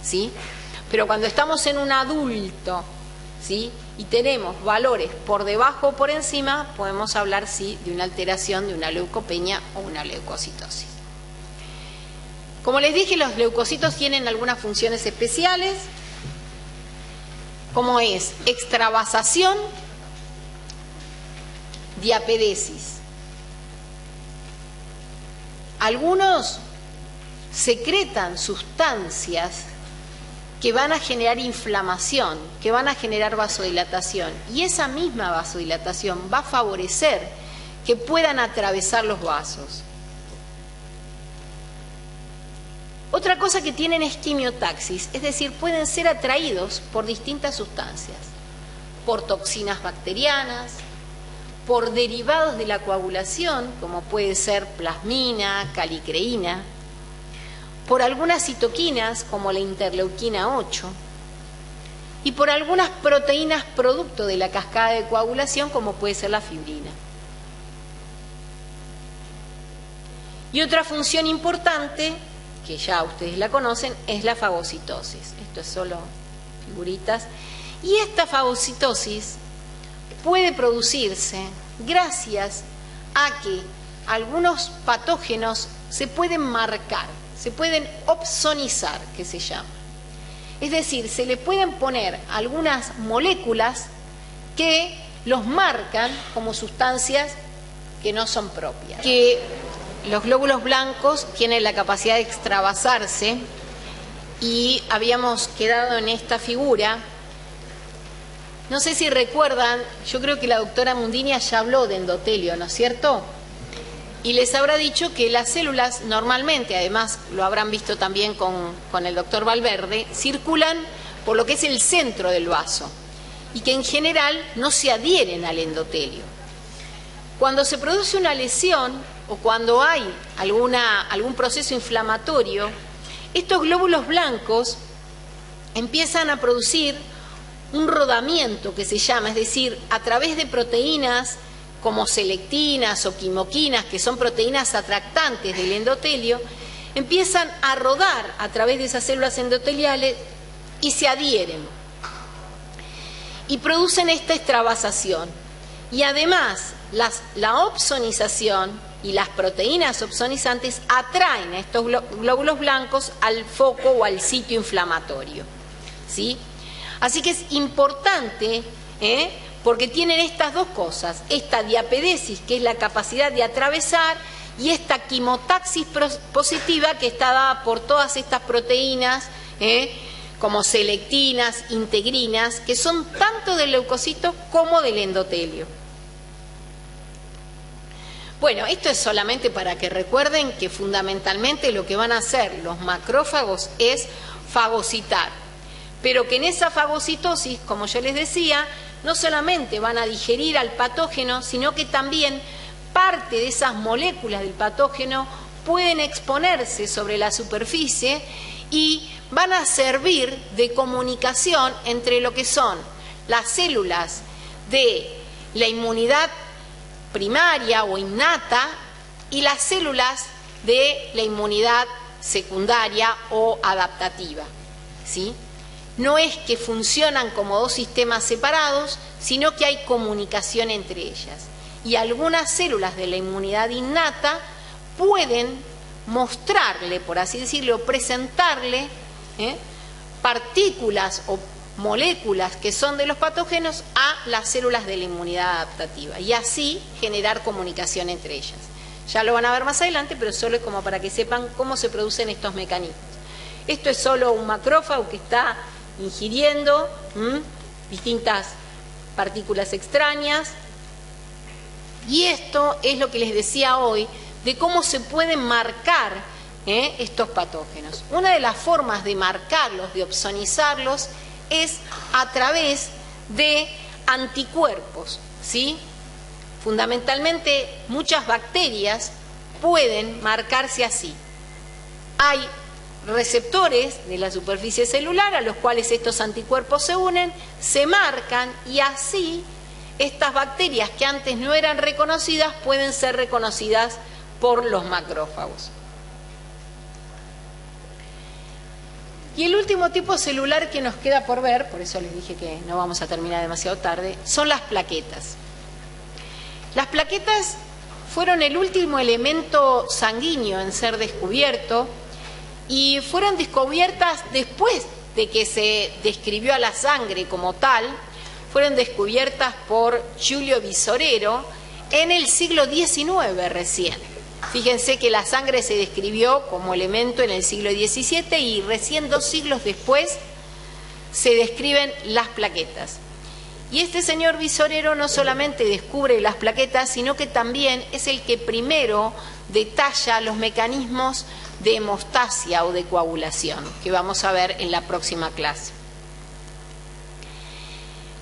Speaker 1: ¿sí? Pero cuando estamos en un adulto, ¿sí?, y tenemos valores por debajo o por encima, podemos hablar, sí, de una alteración, de una leucopenia o una leucocitosis. Como les dije, los leucocitos tienen algunas funciones especiales, como es extravasación, diapedesis. Algunos secretan sustancias que van a generar inflamación, que van a generar vasodilatación, y esa misma vasodilatación va a favorecer que puedan atravesar los vasos. Otra cosa que tienen es quimiotaxis, es decir, pueden ser atraídos por distintas sustancias, por toxinas bacterianas, por derivados de la coagulación, como puede ser plasmina, calicreína, por algunas citoquinas, como la interleuquina 8, y por algunas proteínas producto de la cascada de coagulación, como puede ser la fibrina. Y otra función importante que ya ustedes la conocen, es la fagocitosis. Esto es solo figuritas. Y esta fagocitosis puede producirse gracias a que algunos patógenos se pueden marcar, se pueden opsonizar, que se llama. Es decir, se le pueden poner algunas moléculas que los marcan como sustancias que no son propias. Que los glóbulos blancos tienen la capacidad de extravasarse y habíamos quedado en esta figura. No sé si recuerdan, yo creo que la doctora Mundinia ya habló de endotelio, ¿no es cierto? Y les habrá dicho que las células normalmente, además lo habrán visto también con el doctor Valverde, circulan por lo que es el centro del vaso y que en general no se adhieren al endotelio. Cuando se produce una lesión o cuando hay algún proceso inflamatorio, estos glóbulos blancos empiezan a producir un rodamiento que se llama, es decir, a través de proteínas como selectinas o quimoquinas, que son proteínas atractantes del endotelio, empiezan a rodar a través de esas células endoteliales y se adhieren y producen esta extravasación. Y además la opsonización y las proteínas opsonizantes atraen a estos glóbulos blancos al foco o al sitio inflamatorio, ¿sí? Así que es importante, porque tienen estas dos cosas, esta diapedesis, que es la capacidad de atravesar, y esta quimotaxis positiva, que está dada por todas estas proteínas, como selectinas, integrinas, que son tanto del leucocito como del endotelio. Bueno, esto es solamente para que recuerden que fundamentalmente lo que van a hacer los macrófagos es fagocitar, pero que en esa fagocitosis, como yo les decía, no solamente van a digerir al patógeno, sino que también parte de esas moléculas del patógeno pueden exponerse sobre la superficie y van a servir de comunicación entre lo que son las células de la inmunidad primaria o innata y las células de la inmunidad secundaria o adaptativa, ¿sí? No es que funcionan como dos sistemas separados, sino que hay comunicación entre ellas. Y algunas células de la inmunidad innata pueden mostrarle, por así decirlo, presentarle partículas o moléculas que son de los patógenos a las células de la inmunidad adaptativa y así generar comunicación entre ellas. Ya lo van a ver más adelante, pero solo es como para que sepan cómo se producen estos mecanismos. Esto es solo un macrófago que está ingiriendo distintas partículas extrañas, y esto es lo que les decía hoy de cómo se pueden marcar estos patógenos. Una de las formas de marcarlos, de opsonizarlos, es a través de anticuerpos, ¿sí? Fundamentalmente muchas bacterias pueden marcarse así. Hay receptores de la superficie celular a los cuales estos anticuerpos se unen, se marcan y así estas bacterias que antes no eran reconocidas pueden ser reconocidas por los macrófagos. Y el último tipo celular que nos queda por ver, por eso les dije que no vamos a terminar demasiado tarde, son las plaquetas. Las plaquetas fueron el último elemento sanguíneo en ser descubierto y fueron descubiertas después de que se describió a la sangre como tal. Fueron descubiertas por Giulio Visorero en el siglo XIX recién. Fíjense que la sangre se describió como elemento en el siglo XVII y recién 2 siglos después se describen las plaquetas. Y este señor Visorero no solamente descubre las plaquetas, sino que también es el que primero detalla los mecanismos de hemostasia o de coagulación, que vamos a ver en la próxima clase.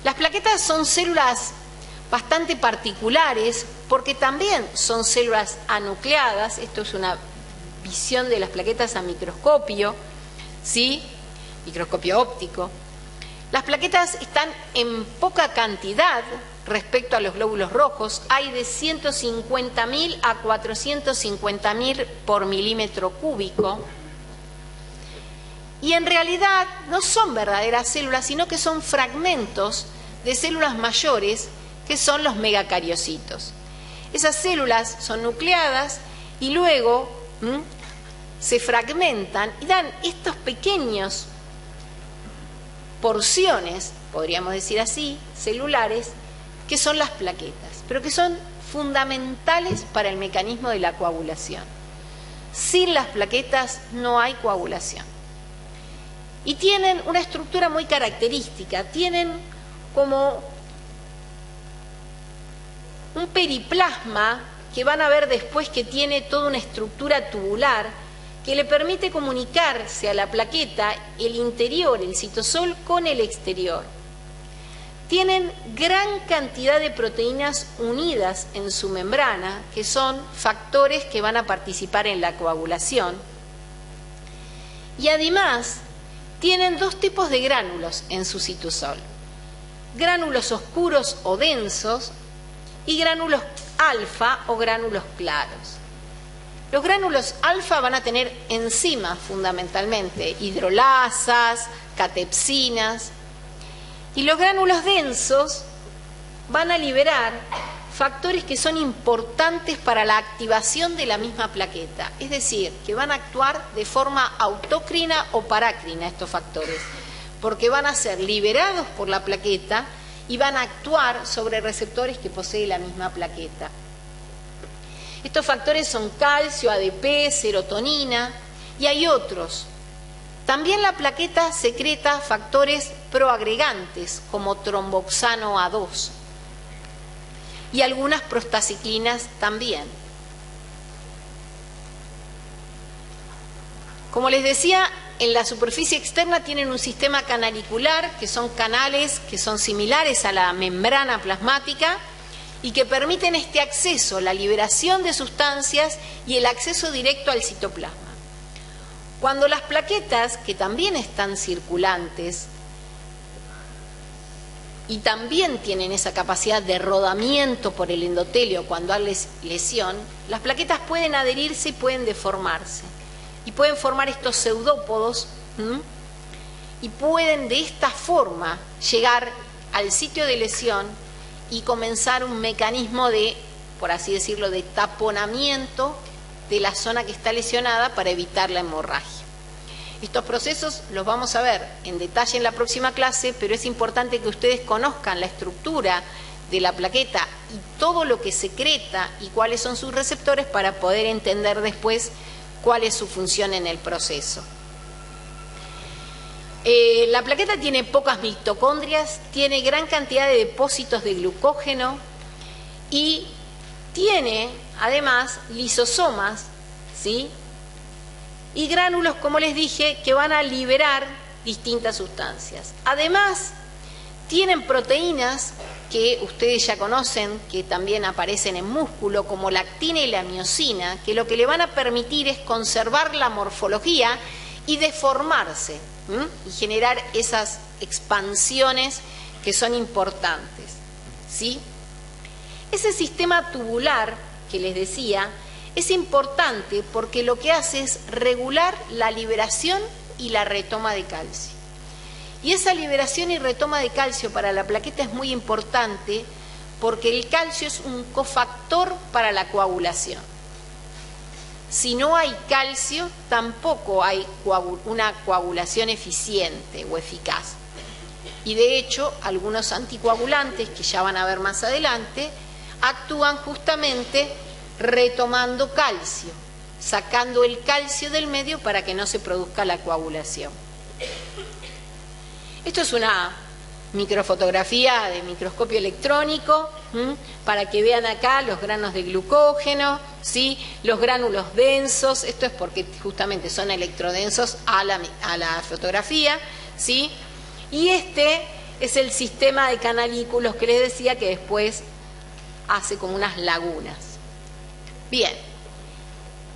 Speaker 1: Las plaquetas son células bastante particulares porque también son células anucleadas. Esto es una visión de las plaquetas a microscopio, ¿sí? Microscopio óptico. Las plaquetas están en poca cantidad respecto a los glóbulos rojos. Hay de 150.000 a 450.000 por milímetro cúbico, Y en realidad no son verdaderas células, sino que son fragmentos de células mayores, que son los megacariocitos. Esas células son nucleadas y luego se fragmentan y dan estos pequeños porciones, podríamos decir así, celulares, que son las plaquetas, pero que son fundamentales para el mecanismo de la coagulación. Sin las plaquetas no hay coagulación. Y tienen una estructura muy característica, tienen como un periplasma que van a ver después que tiene toda una estructura tubular que le permite comunicarse a la plaqueta el interior, el citosol, con el exterior. Tienen gran cantidad de proteínas unidas en su membrana, que son factores que van a participar en la coagulación. Y además tienen dos tipos de gránulos en su citosol: gránulos oscuros o densos y gránulos alfa o gránulos claros. Los gránulos alfa van a tener enzimas fundamentalmente, hidrolasas, catepsinas, y los gránulos densos van a liberar factores que son importantes para la activación de la misma plaqueta, es decir, que van a actuar de forma autócrina o parácrina estos factores, porque van a ser liberados por la plaqueta y van a actuar sobre receptores que posee la misma plaqueta. Estos factores son calcio, ADP, serotonina y hay otros. También la plaqueta secreta factores proagregantes como tromboxano A2 y algunas prostaciclinas también. Como les decía, en la superficie externa tienen un sistema canalicular, que son canales que son similares a la membrana plasmática y que permiten este acceso, la liberación de sustancias y el acceso directo al citoplasma. Cuando las plaquetas, que también están circulantes y también tienen esa capacidad de rodamiento por el endotelio cuando hay lesión, las plaquetas pueden adherirse y pueden deformarse. Y pueden formar estos pseudópodos y pueden de esta forma llegar al sitio de lesión y comenzar un mecanismo de, por así decirlo, de taponamiento de la zona que está lesionada para evitar la hemorragia. Estos procesos los vamos a ver en detalle en la próxima clase, pero es importante que ustedes conozcan la estructura de la plaqueta y todo lo que secreta y cuáles son sus receptores para poder entender después cuál es su función en el proceso. La plaqueta tiene pocas mitocondrias, tiene gran cantidad de depósitos de glucógeno y tiene además lisosomas, ¿sí? Y gránulos, como les dije, que van a liberar distintas sustancias. Además, tienen proteínas que ustedes ya conocen, que también aparecen en músculo, como la actina y la miosina, que lo que le van a permitir es conservar la morfología y deformarse, y generar esas expansiones que son importantes, ¿sí? Ese sistema tubular que les decía es importante porque lo que hace es regular la liberación y la retoma de calcio. Y esa liberación y retoma de calcio para la plaqueta es muy importante porque el calcio es un cofactor para la coagulación. Si no hay calcio, tampoco hay una coagulación eficiente o eficaz. Y de hecho, algunos anticoagulantes, que ya van a ver más adelante, actúan justamente retomando calcio, sacando el calcio del medio para que no se produzca la coagulación. Esto es una microfotografía de microscopio electrónico, para que vean acá los granos de glucógeno, ¿sí? Los gránulos densos, esto es porque justamente son electrodensos a la fotografía, ¿sí? Y este es el sistema de canalículos que les decía que después hace como unas lagunas. Bien,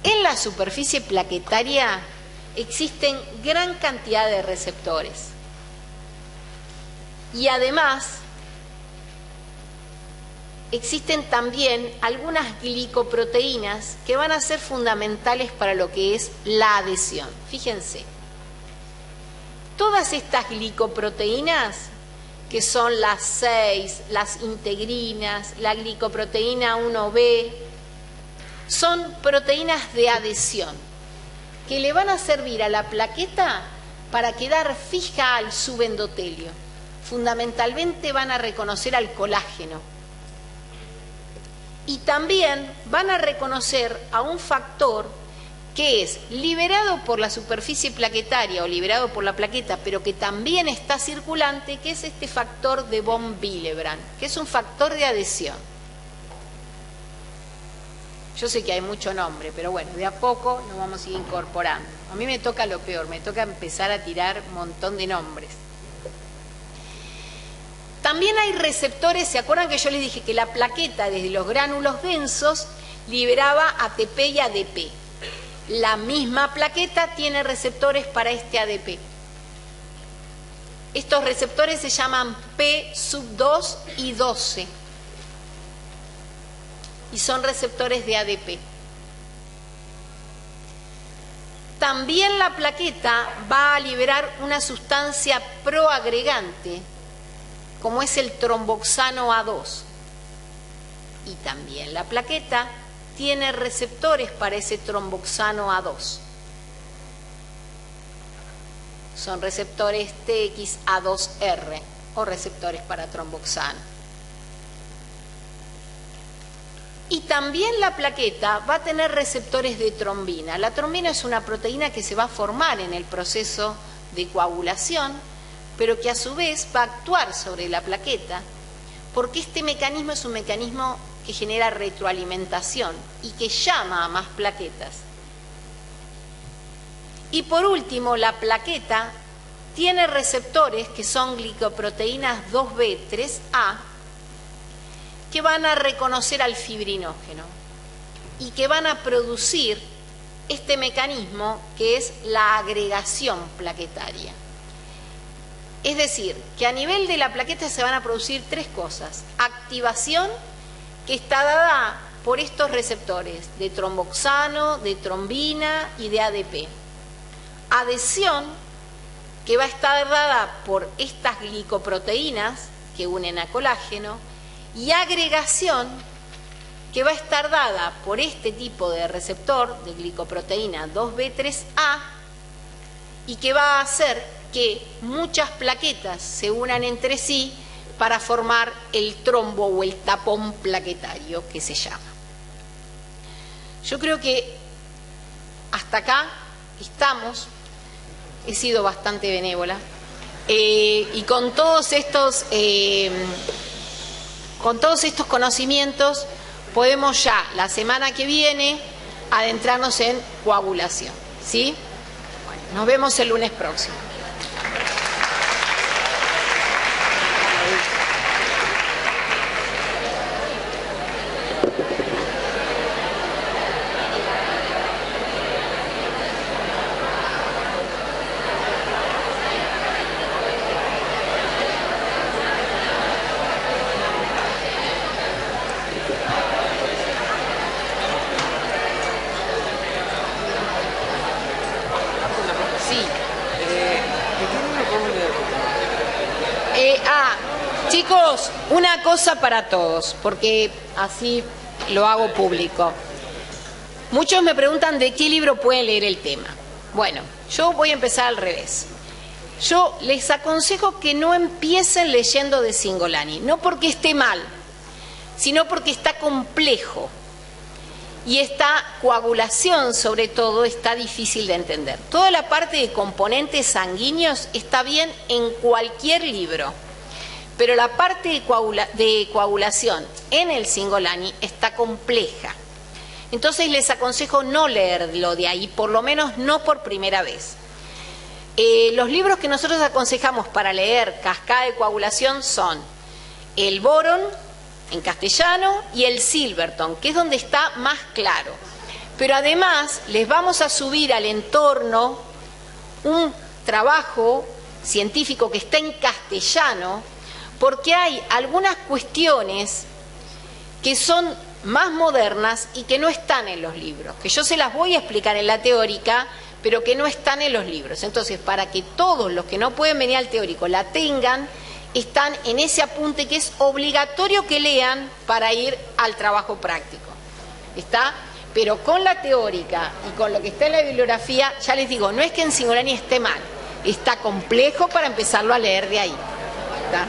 Speaker 1: en la superficie plaquetaria existen gran cantidad de receptores. Y además, existen también algunas glicoproteínas que van a ser fundamentales para lo que es la adhesión. Fíjense, todas estas glicoproteínas, que son las 6, las integrinas, la glicoproteína 1B, son proteínas de adhesión, que le van a servir a la plaqueta para quedar fija al subendotelio. Fundamentalmente van a reconocer al colágeno. Y también van a reconocer a un factor que es liberado por la superficie plaquetaria o liberado por la plaqueta, pero que también está circulante, que es este factor de von Willebrand, que es un factor de adhesión. Yo sé que hay mucho nombre, pero bueno, de a poco nos vamos a ir incorporando. A mí me toca lo peor, me toca empezar a tirar un montón de nombres. También hay receptores, ¿se acuerdan que yo les dije que la plaqueta desde los gránulos densos liberaba ATP y ADP? La misma plaqueta tiene receptores para este ADP. Estos receptores se llaman P2 y 12 y son receptores de ADP. También la plaqueta va a liberar una sustancia proagregante, como es el tromboxano A2. Y también la plaqueta tiene receptores para ese tromboxano A2. Son receptores TXA2R o receptores para tromboxano. Y también la plaqueta va a tener receptores de trombina. La trombina es una proteína que se va a formar en el proceso de coagulación, pero que a su vez va a actuar sobre la plaqueta, porque este mecanismo es un mecanismo que genera retroalimentación y que llama a más plaquetas. Y por último, la plaqueta tiene receptores que son glicoproteínas 2B, 3A, que van a reconocer al fibrinógeno y que van a producir este mecanismo que es la agregación plaquetaria. Es decir, que a nivel de la plaqueta se van a producir tres cosas: activación, que está dada por estos receptores de tromboxano, de trombina y de ADP. Adhesión, que va a estar dada por estas glicoproteínas que unen a colágeno. Y agregación, que va a estar dada por este tipo de receptor de glicoproteína 2B3A y que va a hacer que muchas plaquetas se unan entre sí para formar el trombo o el tapón plaquetario que se llama. Yo creo que hasta acá estamos. He sido bastante benévola y con todos estos conocimientos podemos ya la semana que viene adentrarnos en coagulación, ¿sí? Bueno, nos vemos el lunes próximo. Chicos, una cosa para todos, porque así lo hago público. Muchos me preguntan de qué libro pueden leer el tema. Bueno, yo voy a empezar al revés. Yo les aconsejo que no empiecen leyendo de Cingolani, no porque esté mal, sino porque está complejo. Y esta coagulación, sobre todo, está difícil de entender. Toda la parte de componentes sanguíneos está bien en cualquier libro. Pero la parte de coagulación en el Cingolani está compleja. Entonces les aconsejo no leerlo de ahí, por lo menos no por primera vez. Los libros que nosotros aconsejamos para leer Cascada de Coagulación son el Boron, en castellano, y el Silverton, que es donde está más claro. Pero además les vamos a subir al entorno un trabajo científico que está en castellano, porque hay algunas cuestiones que son más modernas y que no están en los libros, que yo se las voy a explicar en la teórica, pero que no están en los libros. Entonces, para que todos los que no pueden venir al teórico la tengan, están en ese apunte que es obligatorio que lean para ir al trabajo práctico. ¿Está? Pero con la teórica y con lo que está en la bibliografía, ya les digo, no es que en Singolani esté mal, está complejo para empezarlo a leer de ahí. ¿Está?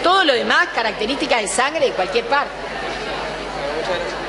Speaker 1: Todo lo demás, características de sangre de cualquier parte.
Speaker 2: Muchas gracias.